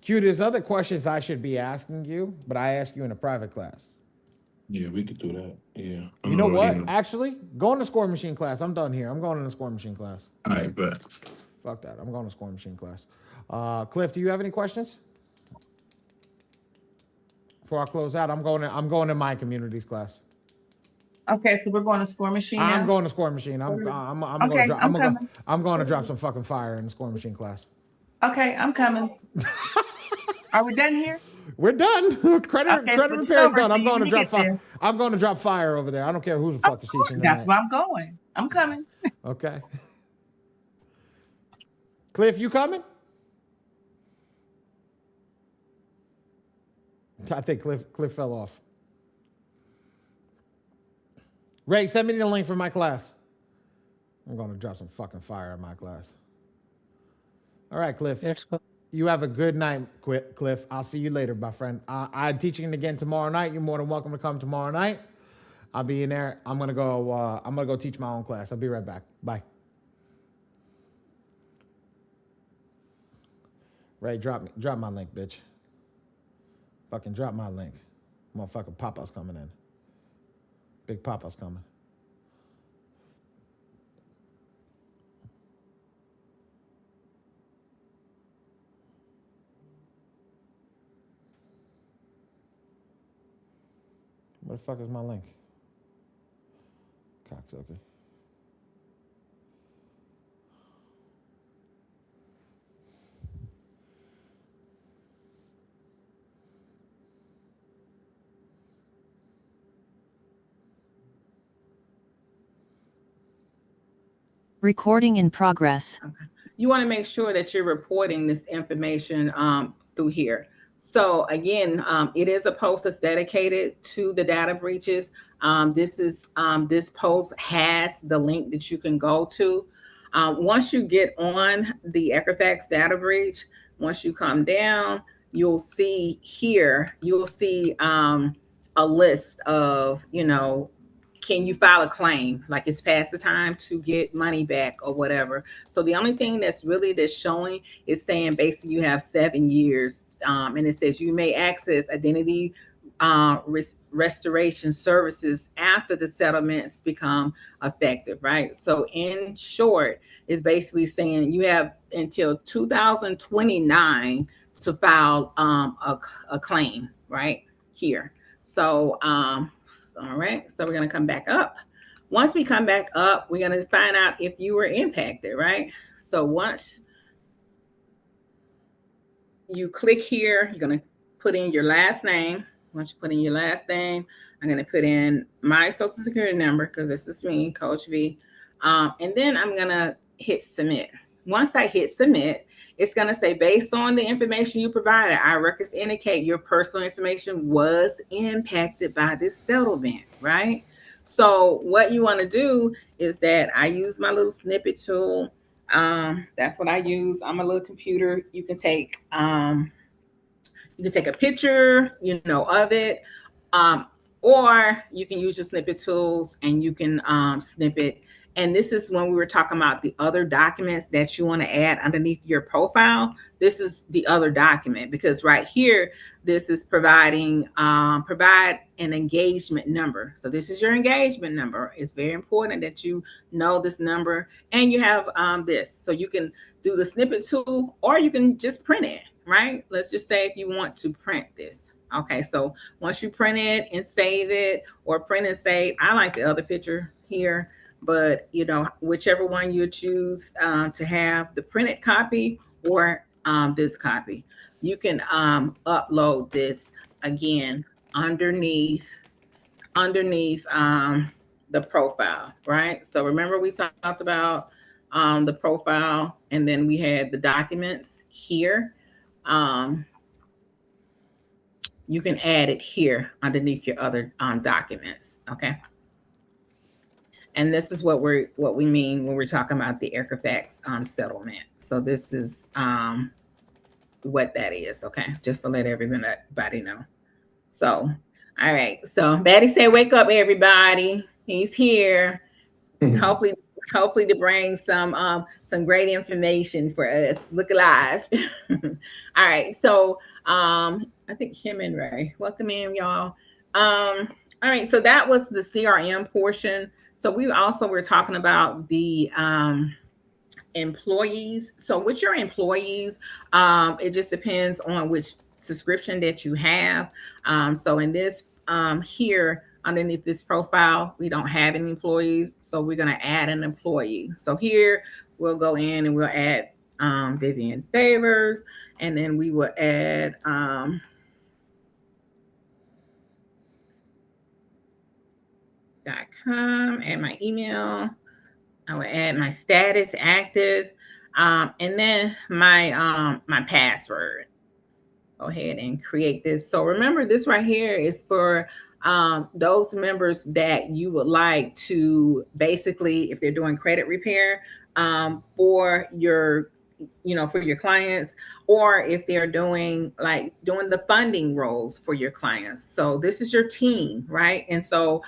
Q, there's other questions I should be asking you, but I ask you in a private class. Yeah, we could do that. Yeah. You know what? Actually, go in the score machine class. I'm done here. I'm going in the score machine class. All right, but Fuck that. I'm going to score machine class. Cliff, do you have any questions? Before I close out, I'm going to my communities class. okay, so we're going to score machine now. I'm going to score machine. I'm Okay, going to drop some fucking fire in the score machine class. Okay, I'm coming. Are we done here? We're done. Credit repair is done. I'm so going to you drop get fire. there. I'm going to drop fire over there. I don't care who the fuck is teaching That's tonight. where I'm going. I'm coming. Okay. Cliff, you coming? I think Cliff fell off. Ray, send me the link for my class. I'm going to drop some fucking fire in my class. All right, Cliff. Let's go. You have a good night, Cliff. I'll see you later, my friend. I'm teaching again tomorrow night. You're more than welcome to come tomorrow night. I'll be in there. I'm gonna go teach my own class. I'll be right back. Bye. Ray, drop my link, bitch. Fucking drop my link. Motherfucker, Papa's coming in. Big Papa's coming. Where the fuck is my link? Cocksucker. Recording in progress. You want to make sure that you're reporting this information through here. So again, it is a post that's dedicated to the data breaches. This post has the link that you can go to. Once you get on the Equifax data breach, once you come down, you'll see here, a list of, can you file a claim? Like it's past the time to get money back or whatever. So the only thing that's showing is saying basically you have 7 years, and it says you may access identity restoration services after the settlements become effective, right? So in short, it's basically saying you have until 2029 to file a claim, right here. So all right, so we're going to come back up. Once we come back up, we're going to find out if you were impacted, right? So once you click here, you're going to put in your last name. Once you put in your last name, I'm going to put in my social security number because this is me, Coach V. And then I'm going to hit submit. Once I hit submit, it's going to say, based on the information you provided, our records indicate your personal information was impacted by this settlement, right? So what you want to do is that I use my little snippet tool. That's what I use on my little computer. You can take a picture, of it, or you can use your snippet tools and you can snip it. And this is when we were talking about the other documents that you want to add underneath your profile. This is the other document because right here, this is provide an engagement number. So this is your engagement number. It's very important that you know this number and you have this. So you can do the snippet tool or you can just print it, right? Let's just say if you want to print this. Okay, so once you print it and save it or print and save, I like the other picture here, but whichever one you choose to have the printed copy or this copy, you can upload this again underneath the profile, right? So remember we talked about the profile and then we had the documents here. You can add it here underneath your other documents, okay? And this is what we mean when we're talking about the Equifax settlement. So this is what that is, okay? Just to let everybody know. So, all right. So Badi said, "Wake up, everybody! He's here. Hopefully to bring some great information for us. Look alive." All right. So I think Kim and Ray, welcome in, y'all. All right. So that was the CRM portion. So we also were talking about the employees. So with your employees, it just depends on which subscription that you have. So in this here underneath this profile, we don't have any employees, so we're going to add an employee. So here we'll go in and we'll add Vivian Favors, and then we will add .com and my email. I will add my status active, and then my my password. Go ahead and create this. So remember, this right here is for those members that you would like to basically, if they're doing credit repair for your for your clients, or if they're doing the funding roles for your clients. So this is your team, right? And so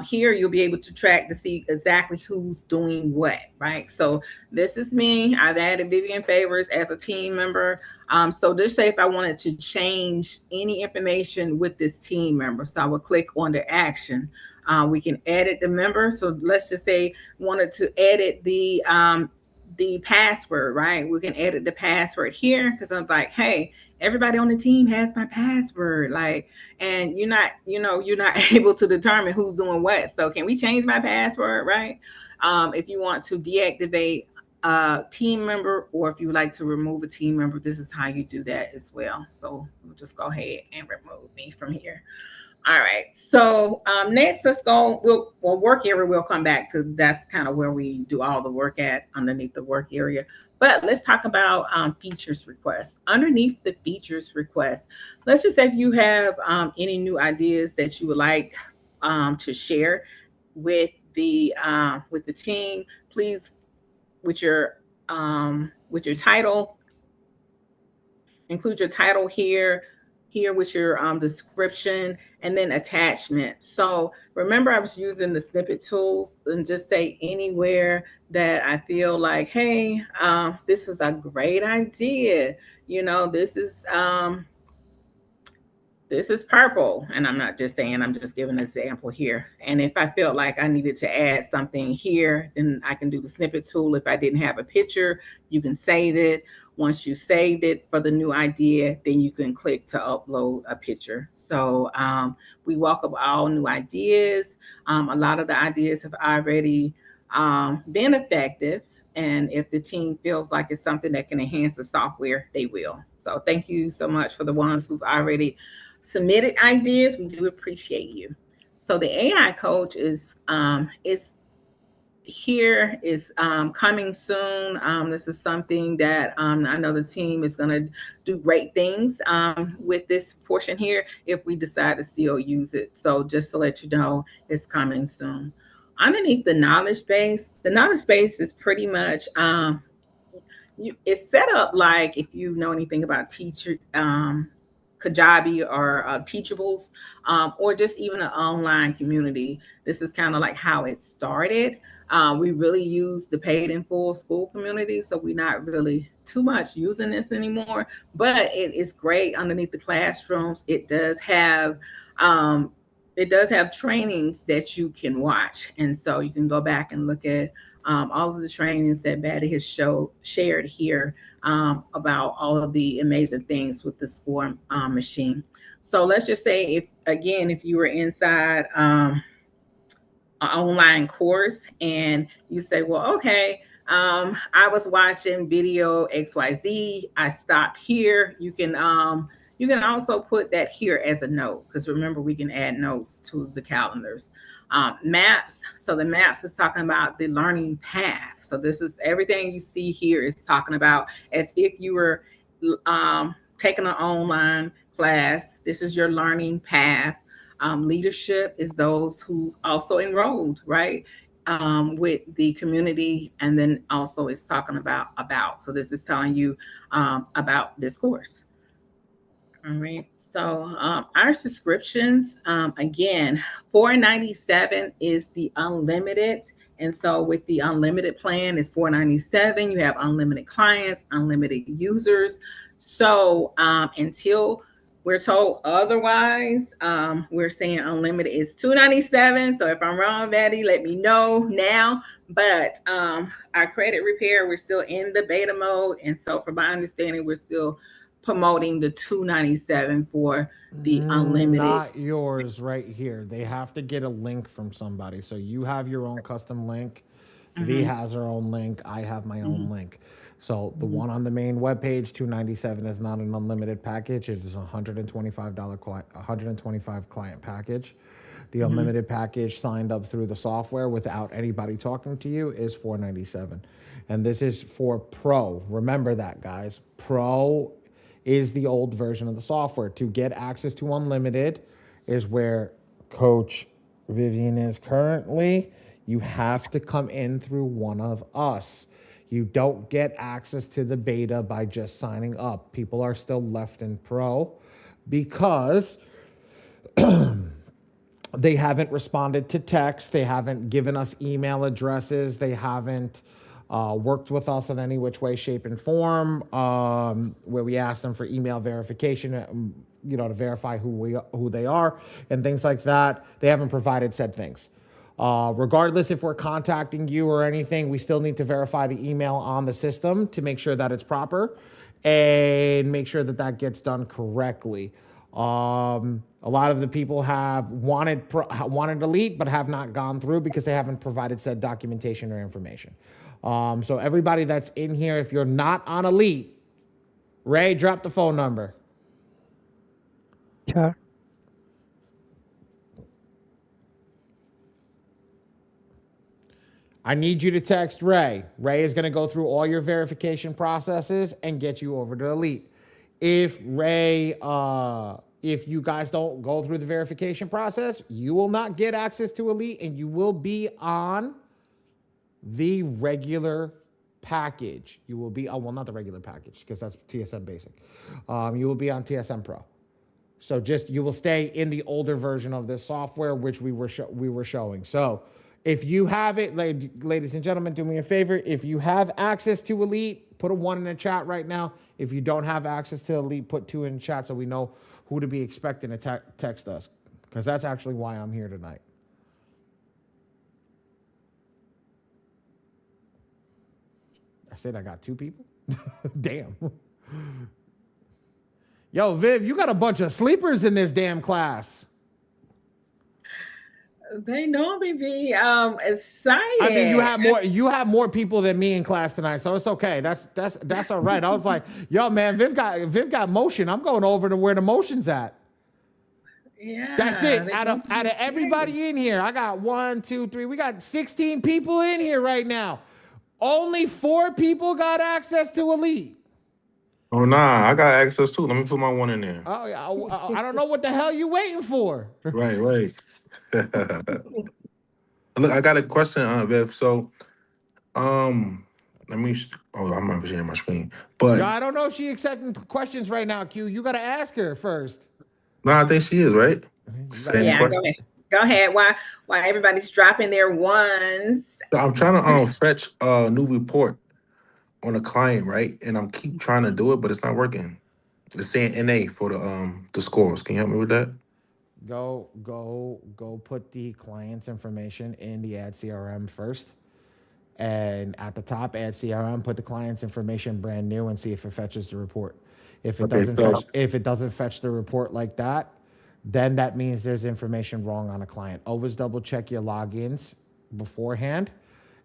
here you'll be able to track to see exactly who's doing what, right? So this is me. I've added Vivian Favors as a team member. So just say if I wanted to change any information with this team member, so I would click on the action. We can edit the member. So let's just say wanted to edit the password, right? We can edit the password here because I'm like, hey, everybody on the team has my password, and you're not able to determine who's doing what. So can we change my password, right? If you want to deactivate a team member, or if you would like to remove a team member, this is how you do that as well. So we'll just go ahead and remove me from here. All right. So next, let's go. Work area, we'll come back to. That's kind of where we do all the work at underneath the work area. But let's talk about features requests. Underneath the features request, let's just say if you have any new ideas that you would like to share with the team, please, with your title, include your title here. here with your description and then attachment. So remember, I was using the snippet tools and just say anywhere that I feel like, hey, this is a great idea. You know, this is purple. And I'm not just saying, I'm just giving an example here. And if I felt like I needed to add something here, then I can do the snippet tool. If I didn't have a picture, you can save it. Once you saved it for the new idea, then you can click to upload a picture. So we welcome all new ideas. A lot of the ideas have already been effective. And if the team feels like it's something that can enhance the software, they will. So thank you so much for the ones who've already submitted ideas. We do appreciate you. So the AI coach is here, is coming soon. This is something that I know the team is going to do great things with this portion here if we decide to still use it. So just to let you know, it's coming soon. Underneath the knowledge base is pretty much it's set up like, if you know anything about Kajabi or Teachables, or just even an online community. This is kind of like how it started. We really use the paid in full school community, so we're not really too much using this anymore. But it is great underneath the classrooms. It does have trainings that you can watch, and so you can go back and look at all of the trainings that Badi has shared here about all of the amazing things with the score machine. So let's just say, if you were inside an online course and you say, well, okay, I was watching video XYZ, I stopped here. You can also put that here as a note, because remember, we can add notes to the calendars. Maps. So the maps is talking about the learning path. So this is everything you see here is talking about as if you were taking an online class. This is your learning path. Leadership is those who's also enrolled, right? With the community, and then also it's talking about. So this is telling you about this course. All right. So our subscriptions, again, $497 is the unlimited. And so with the unlimited plan, it's $497. You have unlimited clients, unlimited users. So until we're told otherwise, we're saying unlimited is $297. So if I'm wrong, Badi, let me know now. But our credit repair, we're still in the beta mode. And so from my understanding, we're still promoting the $297 for the unlimited. Not yours right here. They have to get a link from somebody. So you have your own custom link. V has her own link. I have my own link. So the one on the main webpage, $297, is not an unlimited package. It is a $125 client package. The unlimited package signed up through the software without anybody talking to you is $497. And this is for Pro. Remember that, guys. Pro is the old version of the software. To get access to unlimited is where Coach Vivian is currently. You have to come in through one of us. You don't get access to the beta by just signing up. People are still left in Pro because they haven't responded to text. They haven't given us email addresses. They haven't worked with us in any which way, shape, and form, where we ask them for email verification, to verify who they are and things like that. They haven't provided said things. Regardless if we're contacting you or anything, we still need to verify the email on the system to make sure that it's proper and make sure that that gets done correctly. A lot of the people have wanted Elite, but have not gone through because they haven't provided said documentation or information. So everybody that's in here, if you're not on Elite, Ray, drop the phone number. Sure. I need you to text Ray. Ray is going to go through all your verification processes and get you over to Elite. If you guys don't go through the verification process, you will not get access to Elite, and you will be on the regular package. You will be, not the regular package, because that's TSM Basic. You will be on TSM Pro. So just you will stay in the older version of this software, which we were showing. So if you have it, ladies and gentlemen, do me a favor. If you have access to Elite, put a 1 in the chat right now. If you don't have access to Elite, put 2 in the chat so we know who to be expecting to text us, because that's actually why I'm here tonight. I said I got 2 people. Damn. Yo, Viv, you got a bunch of sleepers in this damn class. They normally be excited. I mean, you have more people than me in class tonight, so it's okay. That's all right. I was like, yo, man, Viv got motion. I'm going over to where the motion's at. Yeah. That's it. Out of everybody in here, I got 1, 2, 3. We got 16 people in here right now. Only 4 people got access to Elite. Oh nah, I got access too. Let me put my 1 in there. Oh, yeah. I don't know what the hell you waiting for. Right. Look, I got a question, Viv. So, let me. Oh, I'm not sharing my screen. But Yo, I don't know if she accepting questions right now. Q, you got to ask her first. no, I think she is, right? Yeah, go ahead. Why everybody's dropping their 1s? I'm trying to fetch a new report on a client, right? And I'm keep trying to do it, but it's not working. It's saying NA for the scores. Can you help me with that? Go put the client's information in the Ad CRM first. And at the top, Ad CRM, put the client's information brand new and see if it fetches the report. If it doesn't fetch the report like that, then that means there's information wrong on a client. Always double check your logins beforehand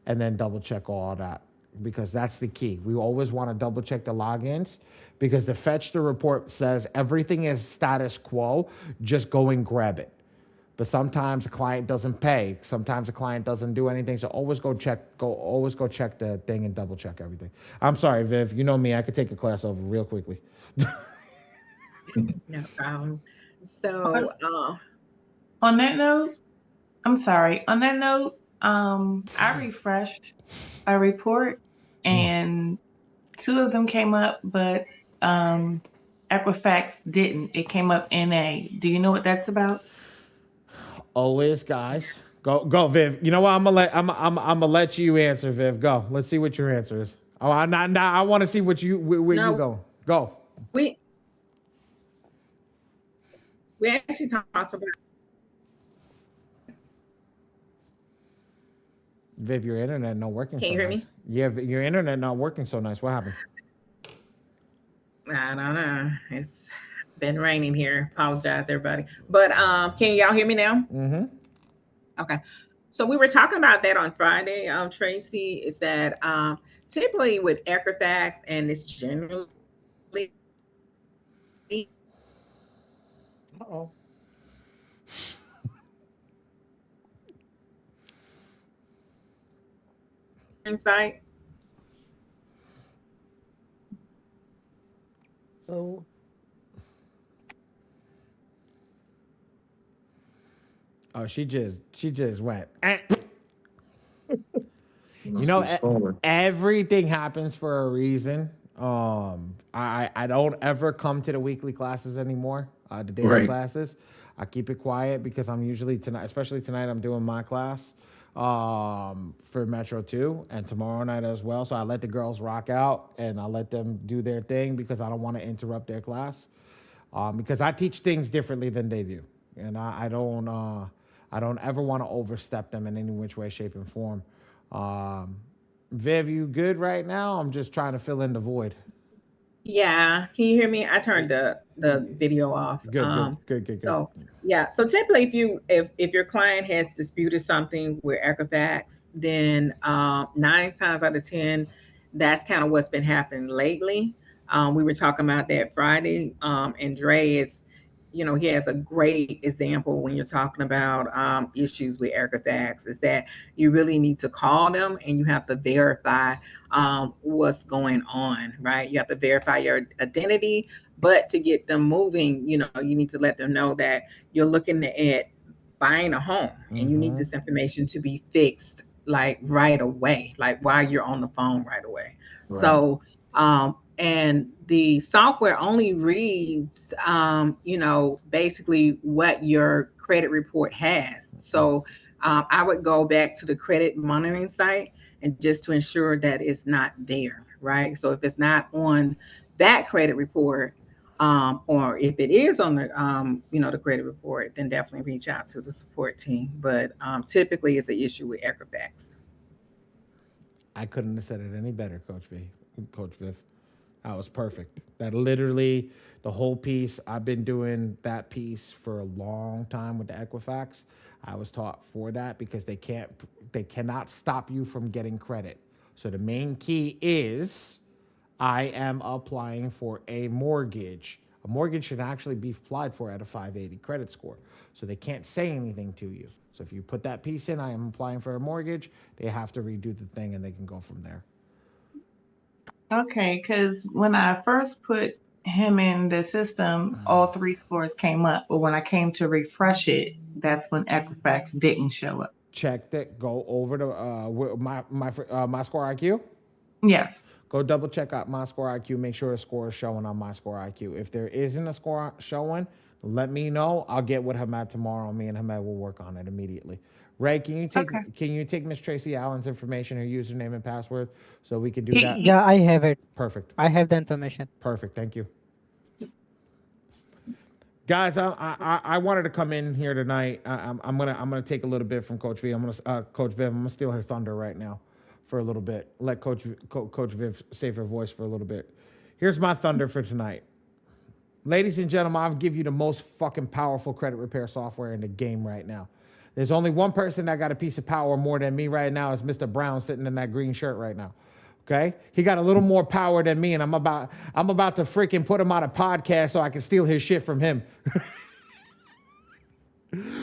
and then double check all that, because that's the key. We always want to double check the logins, because the fetch the report says everything is status quo, just go and grab it. But sometimes the client doesn't pay. Sometimes the client doesn't do anything. So always go check the thing and double check everything. I'm sorry, Viv. You know me. I could take a class over real quickly. No problem. So on that note, I refreshed a report and 2 of them came up, but Equifax didn't. It came up NA. Do you know what that's about? Always, guys. Go, Viv. You know what? I'm gonna let you answer, Viv. Go. Let's see what your answer is. Oh, I want to see what you where you go. Go. We actually talked about. Viv, your internet not working. Can you hear me? Yeah, your internet not working so nice. What happened? I don't know. It's been raining here. Apologize, everybody. But can y'all hear me now? Mm-hmm. Okay. So we were talking about that on Friday, Tracy, is that typically with Equifax, and it's generally insight. So oh, she just went. You know, everything happens for a reason. I don't ever come to the weekly classes anymore. The daily classes, I keep it quiet because I'm usually tonight, especially tonight, I'm doing my class for Metro 2 and tomorrow night as well. So I let the girls rock out and I let them do their thing because I don't want to interrupt their class. Because I teach things differently than they do, and I don't ever want to overstep them in any which way, shape, and form. Viv, you good right now? I'm just trying to fill in the void. Yeah, can you hear me? I turned the video off. Good. So yeah, so typically if your client has disputed something with Equifax, then 9 times out of 10, that's kind of what's been happening lately. We were talking about that Friday, and Dre is, he has a great example when you're talking about issues with Equifax, is that you really need to call them and you have to verify what's going on, right? You have to verify your identity, but to get them moving, you need to let them know that you're looking at buying a home and you need this information to be fixed like right away, like while you're on the phone right away. Right. So and the software only reads, basically what your credit report has. So I would go back to the credit monitoring site and just to ensure that it's not there, right? So if it's not on that credit report, or if it is on the credit report, then definitely reach out to the support team. But typically, it's an issue with Equifax. I couldn't have said it any better, Coach Viv. That was perfect. That literally, the whole piece, I've been doing that piece for a long time with the Equifax. I was taught for that because they cannot stop you from getting credit. So the main key is I am applying for a mortgage. A mortgage should actually be applied for at a 580 credit score. So they can't say anything to you. So if you put that piece in, I am applying for a mortgage, they have to redo the thing and they can go from there. Okay, because when I first put him in the system, all 3 scores came up. But when I came to refresh it, that's when Equifax didn't show up. Checked it. Go over to my score IQ. Yes. Go double check out my score IQ. Make sure a score is showing on my score IQ. If there isn't a score showing, let me know. I'll get with Hamed tomorrow. Me and Hamed will work on it immediately. Ray, can you take Miss Tracy Allen's information, her username and password, so we can do that? Yeah, I have it. Perfect. I have the information. Perfect. Thank you. Guys, I wanted to come in here tonight. I'm gonna take a little bit from Coach V. Coach Viv. I'm gonna steal her thunder right now, for a little bit. Let Coach Viv save her voice for a little bit. Here's my thunder for tonight, ladies and gentlemen. I'll give you the most fucking powerful credit repair software in the game right now. There's only one person that got a piece of power more than me right now. Is Mr. Brown sitting in that green shirt right now. Okay, he got a little more power than me, and I'm about to freaking put him on a podcast so I can steal his shit from him.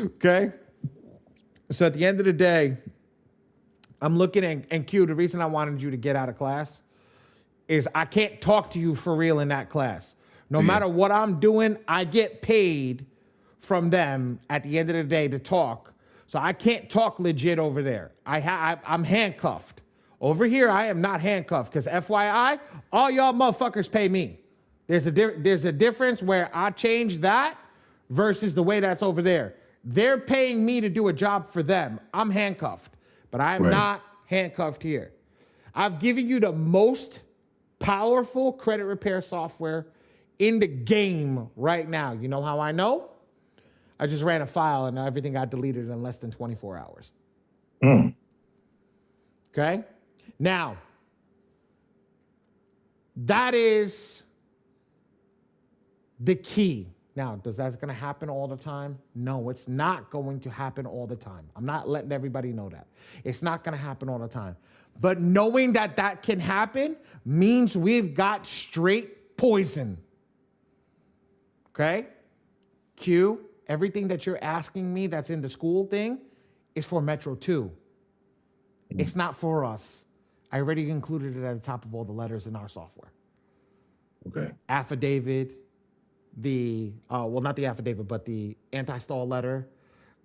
Okay, so at the end of the day, I'm looking and Q. The reason I wanted you to get out of class is I can't talk to you for real in that class. No matter what I'm doing, I get paid from them at the end of the day to talk. So I can't talk legit over there. I'm handcuffed. Over here, I am not handcuffed because FYI, all y'all motherfuckers pay me. There's a difference where I change that versus the way that's over there. They're paying me to do a job for them. I'm handcuffed, but I am not handcuffed here. I've given you the most powerful credit repair software in the game right now. You know how I know? I just ran a file and everything got deleted in less than 24 hours. Okay? Now, that is the key. Now, does that going to happen all the time? No, it's not going to happen all the time. I'm not letting everybody know that. It's not going to happen all the time. But knowing that that can happen means we've got straight poison. Okay? Q, everything that you're asking me that's in the school thing is for Metro 2. It's not for us. I already included it at the top of all the letters in our software. Okay. Affidavit, not the affidavit, but the anti-stall letter,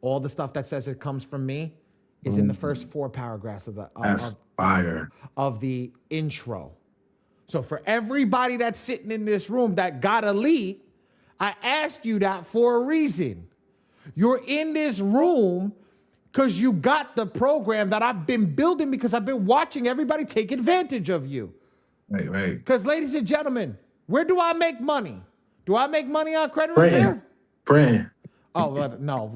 all the stuff that says it comes from me is in the first 4 paragraphs of the intro. So for everybody that's sitting in this room that got elite, I asked you that for a reason. You're in this room because you got the program that I've been building because I've been watching everybody take advantage of you. Right. Because, ladies and gentlemen, where do I make money? Do I make money on credit repair? Praying. Oh, no.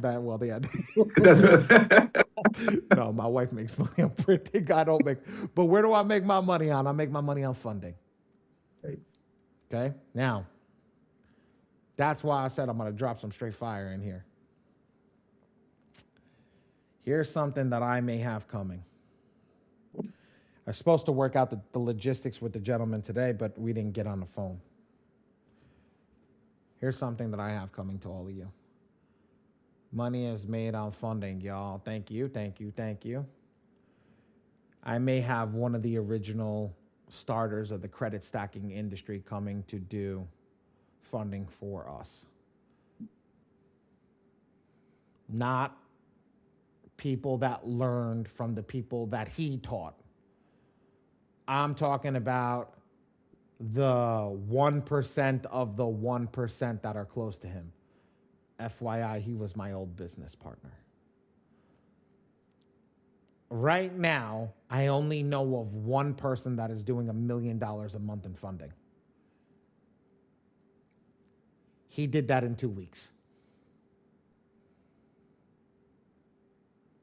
No, my wife makes money on printing. I don't make. But where do I make my money on? I make my money on funding. Okay? Now, that's why I said I'm going to drop some straight fire in here. Here's something that I may have coming. I was supposed to work out the logistics with the gentleman today, but we didn't get on the phone. Here's something that I have coming to all of you. Money is made on funding, y'all. Thank you. I may have one of the original starters of the credit stacking industry coming to do funding for us. Not people that learned from the people that he taught. I'm talking about the 1% of the 1% that are close to him. FYI, he was my old business partner. Right now, I only know of one person that is doing $1 million a month in funding. He did that in 2 weeks.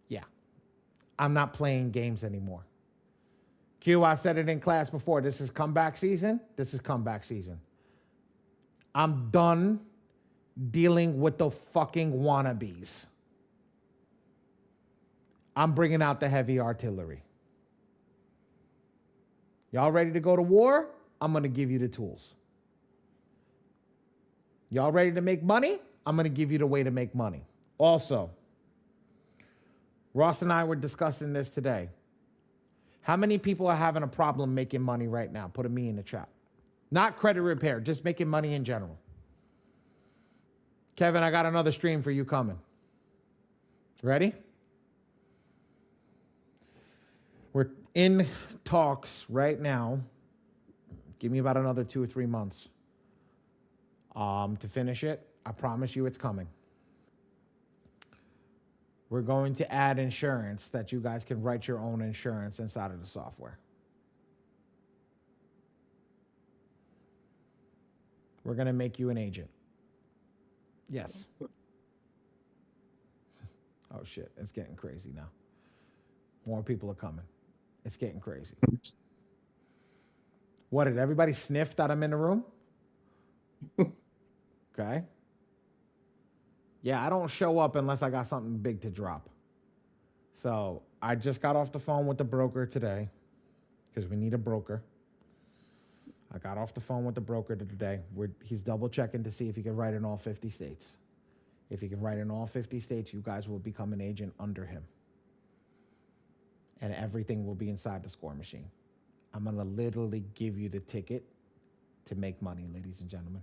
Yeah. I'm not playing games anymore. Q, I said it in class before. This is comeback season. This is comeback season. I'm done dealing with the fucking wannabes. I'm bringing out the heavy artillery. Y'all ready to go to war? I'm going to give you the tools. Y'all ready to make money? I'm going to give you the way to make money. Also, Ross and I were discussing this today. How many people are having a problem making money right now? Put a me in the chat. Not credit repair, just making money in general. Kevin, I got another stream for you coming. Ready? We're in talks right now. Give me about another 2 or 3 months to finish it. I promise you it's coming. We're going to add insurance that you guys can write your own insurance inside of the software. We're going to make you an agent. Yes. Oh, shit. It's getting crazy now. More people are coming. It's getting crazy. What, did everybody sniff that I'm in the room? Okay. Yeah, I don't show up unless I got something big to drop. So I just got off the phone with the broker today because we need a broker. I got off the phone with the broker today. He's double checking to see if he can write in all 50 states. If he can write in all 50 states, you guys will become an agent under him. And everything will be inside the score machine. I'm going to literally give you the ticket to make money, ladies and gentlemen.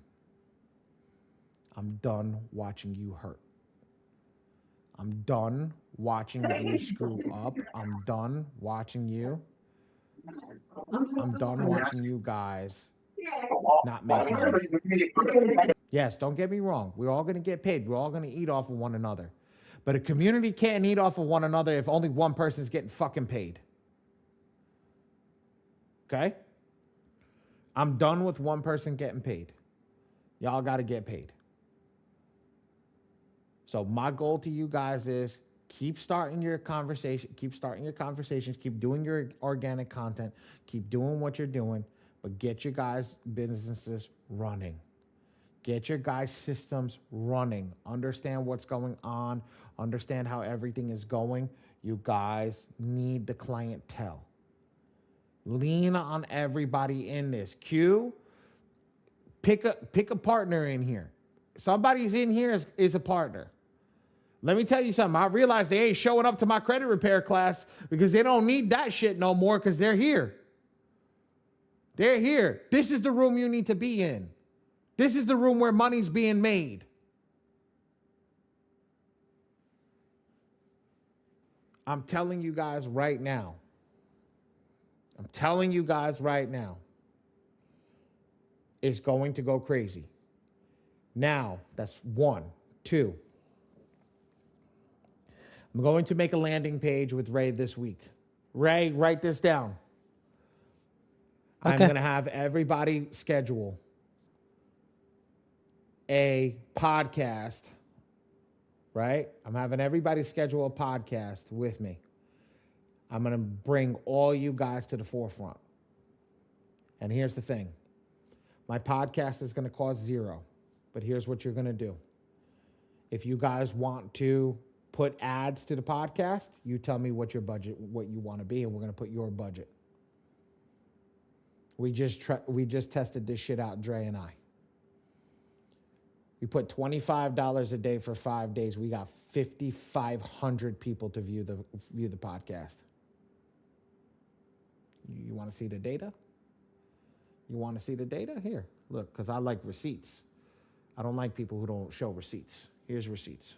I'm done watching you hurt. I'm done watching you screw up. I'm done watching you. I'm done watching you guys not make money. Yes, don't get me wrong. We're all going to get paid. We're all going to eat off of one another. But a community can't eat off of one another if only one person's getting fucking paid. Okay? I'm done with one person getting paid. Y'all got to get paid. So my goal to you guys is keep starting your conversations, keep doing your organic content, keep doing what you're doing, but get your guys' businesses running. Get your guys' systems running. Understand what's going on. Understand how everything is going. You guys need the clientele. Lean on everybody in this. Q, pick a partner in here. Somebody's in here is a partner. Let me tell you something. I realize they ain't showing up to my credit repair class because they don't need that shit no more because they're here. They're here. This is the room you need to be in. This is the room where money's being made. I'm telling you guys right now. It's going to go crazy. Now, that's 1. 2. I'm going to make a landing page with Ray this week. Ray, write this down. Okay. I'm going to have everybody schedule a podcast, right? I'm having everybody schedule a podcast with me. I'm going to bring all you guys to the forefront. And here's the thing. My podcast is going to cost $0, but here's what you're going to do. If you guys want to put ads to the podcast, you tell me what your budget, what you want to be, and we're going to put your budget. We just tested this shit out, Dre and I. We put $25 a day for 5 days. We got 5,500 people to view the podcast. You want to see the data? You want to see the data? Here, look, because I like receipts. I don't like people who don't show receipts. Here's receipts.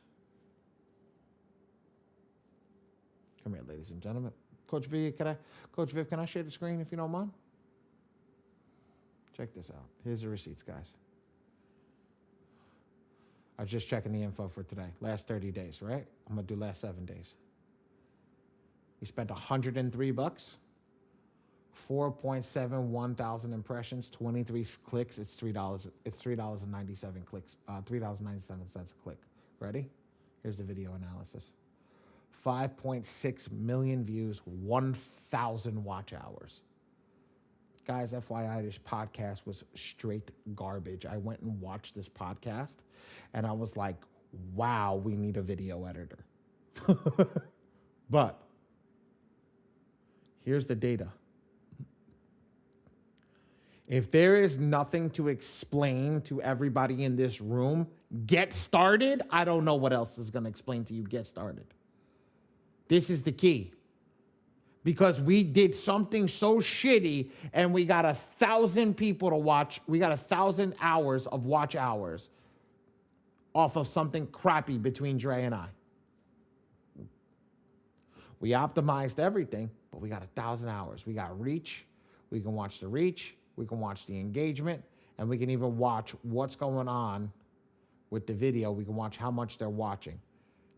Come here, ladies and gentlemen. Coach Viv, can I share the screen if you don't mind? Check this out. Here's the receipts, guys. I was just checking the info for today. Last 30 days, right? I'm going to do last 7 days. We spent $103, 4.71 thousand impressions, 23 clicks. It's $3. It's $3.97 clicks. $3.97 a click. Ready? Here's the video analysis. 5.6 million views, 1,000 watch hours. Guys, FYI, this podcast was straight garbage. I went and watched this podcast, and I was like, wow, we need a video editor. But here's the data. If there is nothing to explain to everybody in this room, get started. I don't know what else is going to explain to you. Get started. This is the key. Because we did something so shitty and we got 1,000 people to watch. We got 1,000 hours of watch hours off of something crappy between Dre and I. We optimized everything, but we got 1,000 hours. We got reach. We can watch the reach. We can watch the engagement. And we can even watch what's going on with the video. We can watch how much they're watching.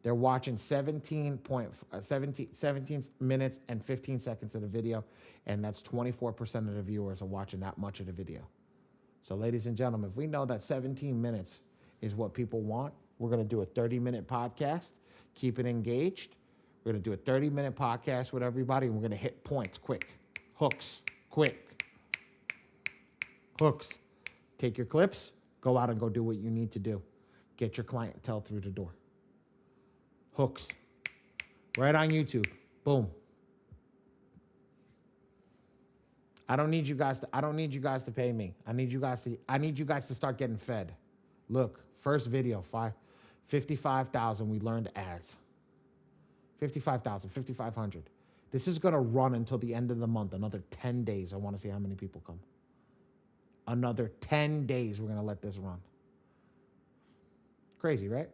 They're watching 17 minutes and 15 seconds of the video, and that's 24% of the viewers are watching that much of the video. So, ladies and gentlemen, if we know that 17 minutes is what people want, we're going to do a 30-minute podcast, keep it engaged. We're going to do a 30-minute podcast with everybody, and we're going to hit points quick. Hooks, quick. Hooks. Take your clips, go out and go do what you need to do. Get your clientele through the door. Hooks. Right on YouTube. Boom. I don't need you guys to pay me. I need you guys to start getting fed. Look, first video, 55,000 we learned ads. 55,000, 5,500. This is going to run until the end of the month, another 10 days. I want to see how many people come. Another 10 days we're going to let this run. Crazy, right?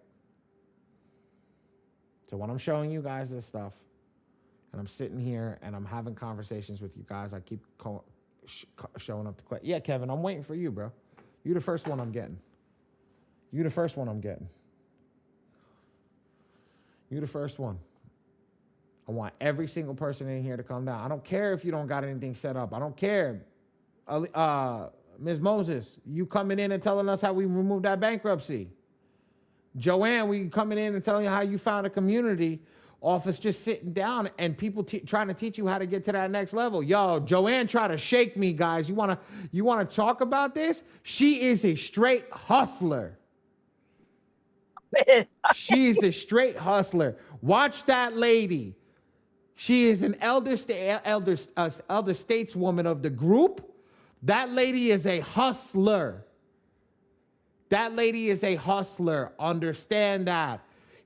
So when I'm showing you guys this stuff, and I'm sitting here and I'm having conversations with you guys, I keep showing up to class. Yeah, Kevin, I'm waiting for you, bro. You the first one I'm getting. You the first one. I want every single person in here to come down. I don't care if you don't got anything set up. I don't care. Ms. Moses, you coming in and telling us how we removed that bankruptcy. Joanne, we coming in and telling you how you found a community off us just sitting down and people trying to teach you how to get to that next level. Yo, Joanne tried to shake me, guys. You wanna talk about this? She is a straight hustler. She is a straight hustler. Watch that lady. She is an elder stateswoman of the group. That lady is a hustler. That lady is a hustler. Understand that.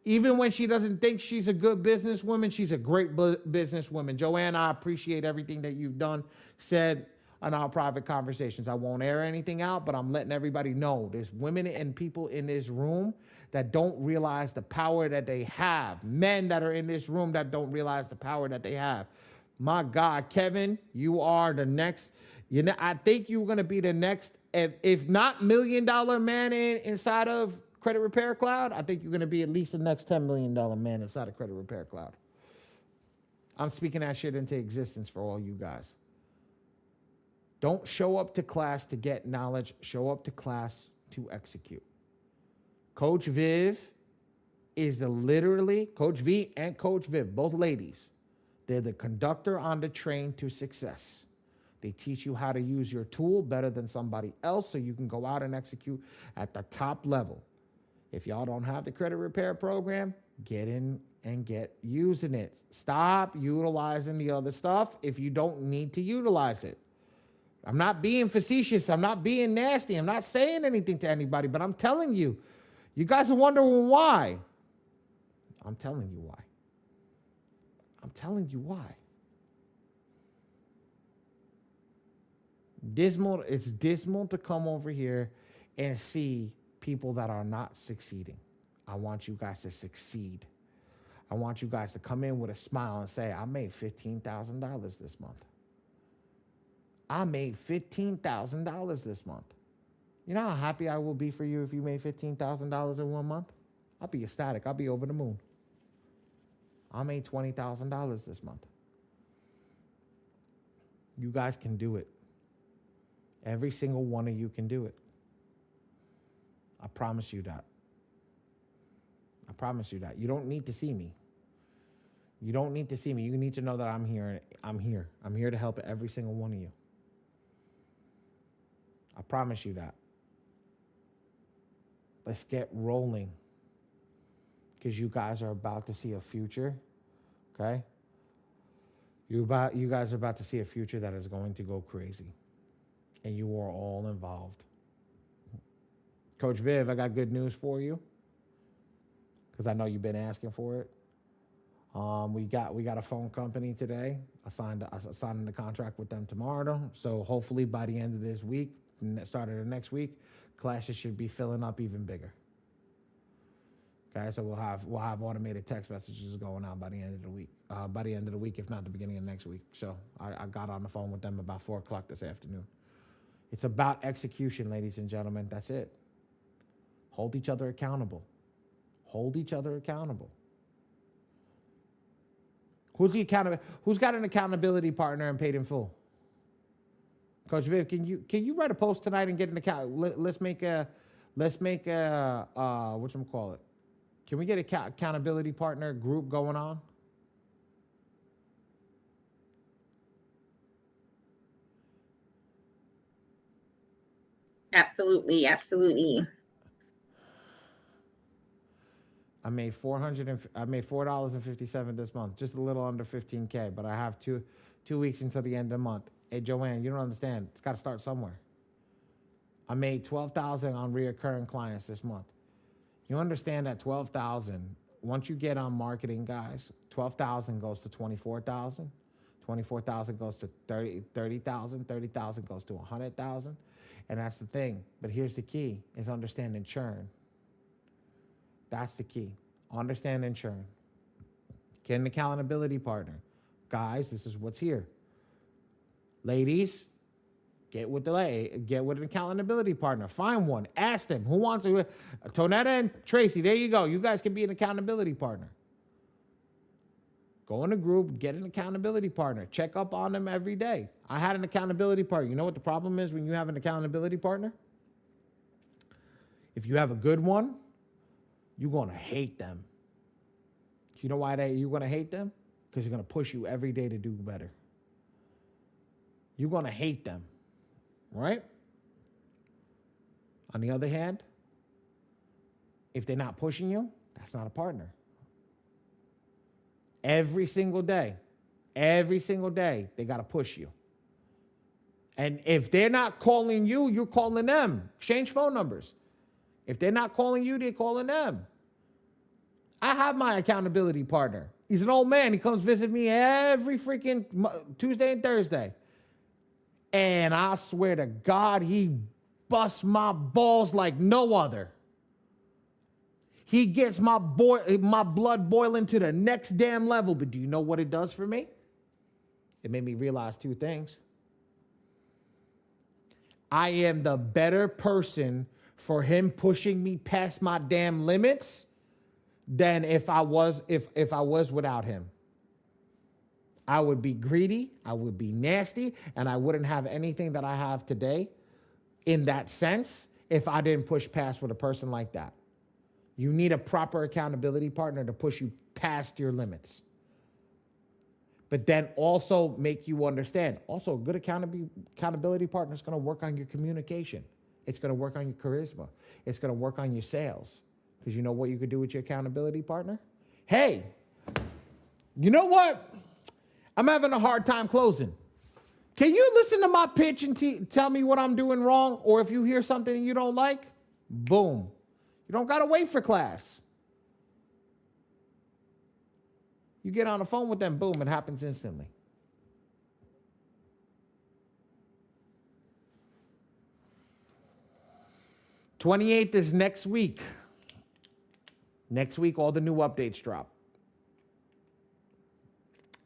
Even when she doesn't think she's a good businesswoman, she's a great businesswoman. Joanne, I appreciate everything that you've done, said on our private conversations. I won't air anything out, but I'm letting everybody know there's women and people in this room that don't realize the power that they have. Men that are in this room that don't realize the power that they have. My God, Kevin, you are the next. I think you're going to be the next, if not $1 million man inside of Credit Repair Cloud, I think you're going to be at least the next $10 million man inside of Credit Repair Cloud. I'm speaking that shit into existence for all you guys. Don't show up to class to get knowledge. Show up to class to execute. Coach Viv is Coach V and Coach Viv, both ladies. They're the conductor on the train to success. They teach you how to use your tool better than somebody else so you can go out and execute at the top level. If y'all don't have the credit repair program, get in and get using it. Stop utilizing the other stuff if you don't need to utilize it. I'm not being facetious. I'm not being nasty. I'm not saying anything to anybody, but I'm telling you, you guys are wondering why. I'm telling you why. It's dismal to come over here and see people that are not succeeding. I want you guys to succeed. I want you guys to come in with a smile and say, I made $15,000 this month. I made $15,000 this month. You know how happy I will be for you if you made $15,000 in 1 month? I'll be ecstatic. I'll be over the moon. I made $20,000 this month. You guys can do it. Every single one of you can do it. I promise you that. I promise you that. You don't need to see me. You don't need to see me. You need to know that I'm here. I'm here. I'm here to help every single one of you. I promise you that. Let's get rolling. Because you guys are about to see a future. Okay? You guys are about to see a future that is going to go crazy. And you are all involved. Coach Viv, I got good news for you. Because I know you've been asking for it. We got a phone company today. I signed the contract with them tomorrow. So hopefully by the end of this week, start of the next week, classes should be filling up even bigger. Okay, so we'll have automated text messages going out by the end of the week. By the end of the week, if not the beginning of next week. So I got on the phone with them about 4 o'clock this afternoon. It's about execution, ladies and gentlemen. That's it. Hold each other accountable. Hold each other accountable. Who's got an accountability partner and paid in full? Coach Viv, can you write a post tonight and get an account? Let's make a whatchamacallit? Can we get an accountability partner group going on? Absolutely, absolutely. I made $4.57 this month, just a little under 15K, but I have two weeks until the end of the month. Hey, Joanne, you don't understand. It's got to start somewhere. I made $12,000 on reoccurring clients this month. You understand that $12,000, once you get on marketing, guys, $12,000 goes to $24,000. $24,000 goes to $30,000. $30,000 goes to $100,000. And that's the thing. But here's the key, is understanding churn. That's the key. Understanding churn. Get an accountability partner. Guys, this is what's here. Ladies, get with an accountability partner. Find one. Ask them. Who wants to? Tonetta and Tracy, there you go. You guys can be an accountability partner. Go in a group, get an accountability partner. Check up on them every day. I had an accountability partner. You know what the problem is when you have an accountability partner? If you have a good one, you're going to hate them. You know why you're going to hate them? Because you're going to push you every day to do better. You're going to hate them, right? On the other hand, if they're not pushing you, that's not a partner. Every single day, they got to push you. And if they're not calling you, you're calling them. Exchange phone numbers. If they're not calling you, they're calling them. I have my accountability partner. He's an old man. He comes visit me every freaking Tuesday and Thursday. And I swear to God, he busts my balls like no other. He gets my blood boiling to the next damn level. But do you know what it does for me? It made me realize 2 things. I am the better person for him pushing me past my damn limits than if I was without him. I would be greedy, I would be nasty, and I wouldn't have anything that I have today in that sense if I didn't push past with a person like that. You need a proper accountability partner to push you past your limits. But then also make you understand. Also, a good accountability partner is going to work on your communication. It's going to work on your charisma. It's going to work on your sales. Because you know what you could do with your accountability partner? Hey, you know what? I'm having a hard time closing. Can you listen to my pitch and tell me what I'm doing wrong? Or if you hear something you don't like, boom. You don't got to wait for class. You get on the phone with them, boom, it happens instantly. The 28th is next week. Next week, all the new updates drop.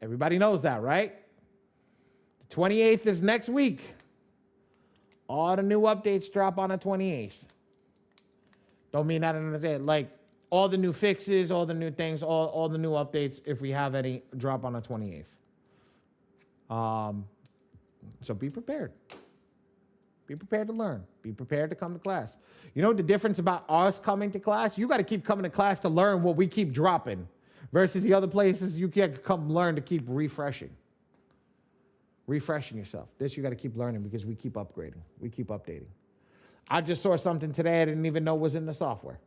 Everybody knows that, right? The 28th is next week. All the new updates drop on the 28th. Don't mean that in the day. Like, all the new fixes, all the new things, all the new updates, if we have any, drop on the 28th. So be prepared. Be prepared to learn. Be prepared to come to class. You know the difference about us coming to class? You got to keep coming to class to learn what we keep dropping versus the other places you can't come learn to keep refreshing yourself. This you got to keep learning because we keep upgrading. We keep updating. I just saw something today I didn't even know was in the software.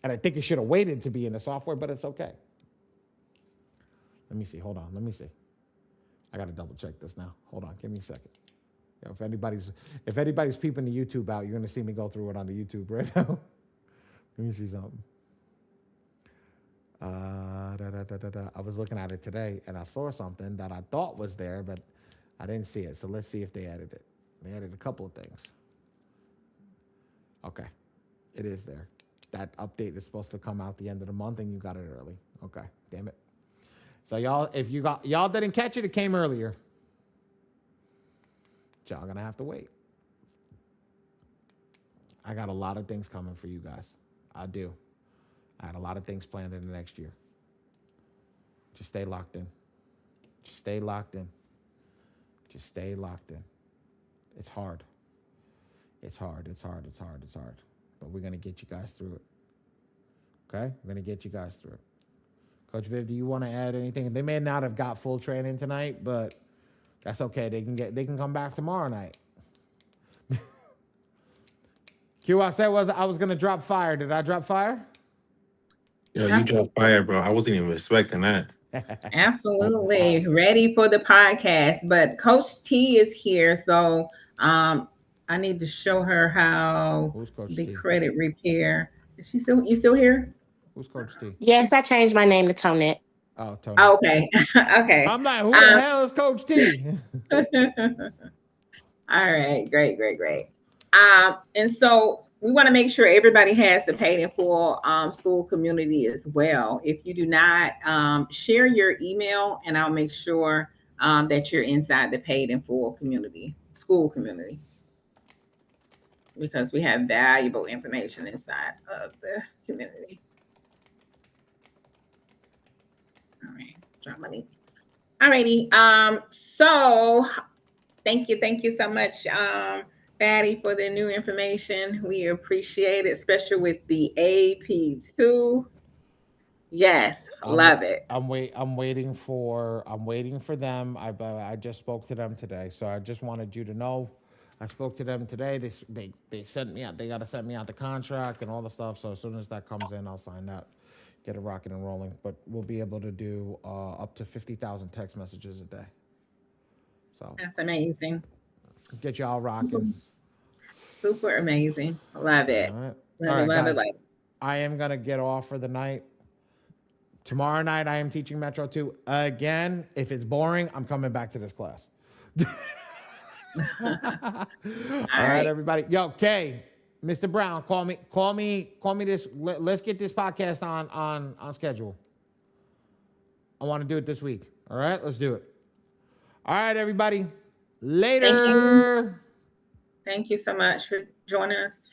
And I think it should have waited to be in the software, but it's okay. Let me see. Hold on. Let me see. I got to double check this now. Hold on. Give me a second. If anybody's peeping the YouTube out, you're going to see me go through it on the YouTube right now. Let me see something. I was looking at it today, and I saw something that I thought was there, but I didn't see it. So let's see if they added it. They added a couple of things. Okay. It is there. That update is supposed to come out the end of the month, and you got it early. Okay. Damn it. So y'all didn't catch it, it came earlier. Y'all gonna have to wait. I got a lot of things coming for you guys. I do. I had a lot of things planned in the next year. Just stay locked in. Just stay locked in. Just stay locked in. It's hard. It's hard. It's hard. It's hard. It's hard. But we're gonna get you guys through it. Okay? We're gonna get you guys through it. Coach Viv, do you want to add anything? They may not have got full training tonight, but that's okay. They can come back tomorrow night. Q, I said I was gonna drop fire. Did I drop fire? Yo, you dropped fire, bro. I wasn't even expecting that. Absolutely. Ready for the podcast. But Coach T is here. So I need to show her how Who's Coach the T? credit repair. Is you still here? Who's Coach T? Yes, I changed my name to Tonette. Oh, Tony. Oh, okay. Okay. I'm like, who the hell is Coach T? All right. Great. And so we want to make sure everybody has the paid in full school community as well. If you do not, share your email and I'll make sure that you're inside the paid in full school community. Because we have valuable information inside of the community. All right, drop my link. All righty. So thank you so much, Badi, for the new information. We appreciate it, especially with the AP too. Yes, love it. I'm waiting for them. I just spoke to them today, so I just wanted you to know. I spoke to them today. They sent me out. They got to send me out the contract and all the stuff. So as soon as that comes in, I'll sign that, get it rocking and rolling. But we'll be able to do up to 50,000 text messages a day. So That's amazing. Get y'all rocking. Super amazing. Love it. All right. Love it. I am gonna get off for the night. Tomorrow night, I am teaching Metro 2 again. If it's boring, I'm coming back to this class. All right, everybody. Yo, Kay, Mr. Brown, call me this. Let's get this podcast on schedule. I want to do it this week. All right, let's do it. All right, everybody. Later. Thank you so much for joining us.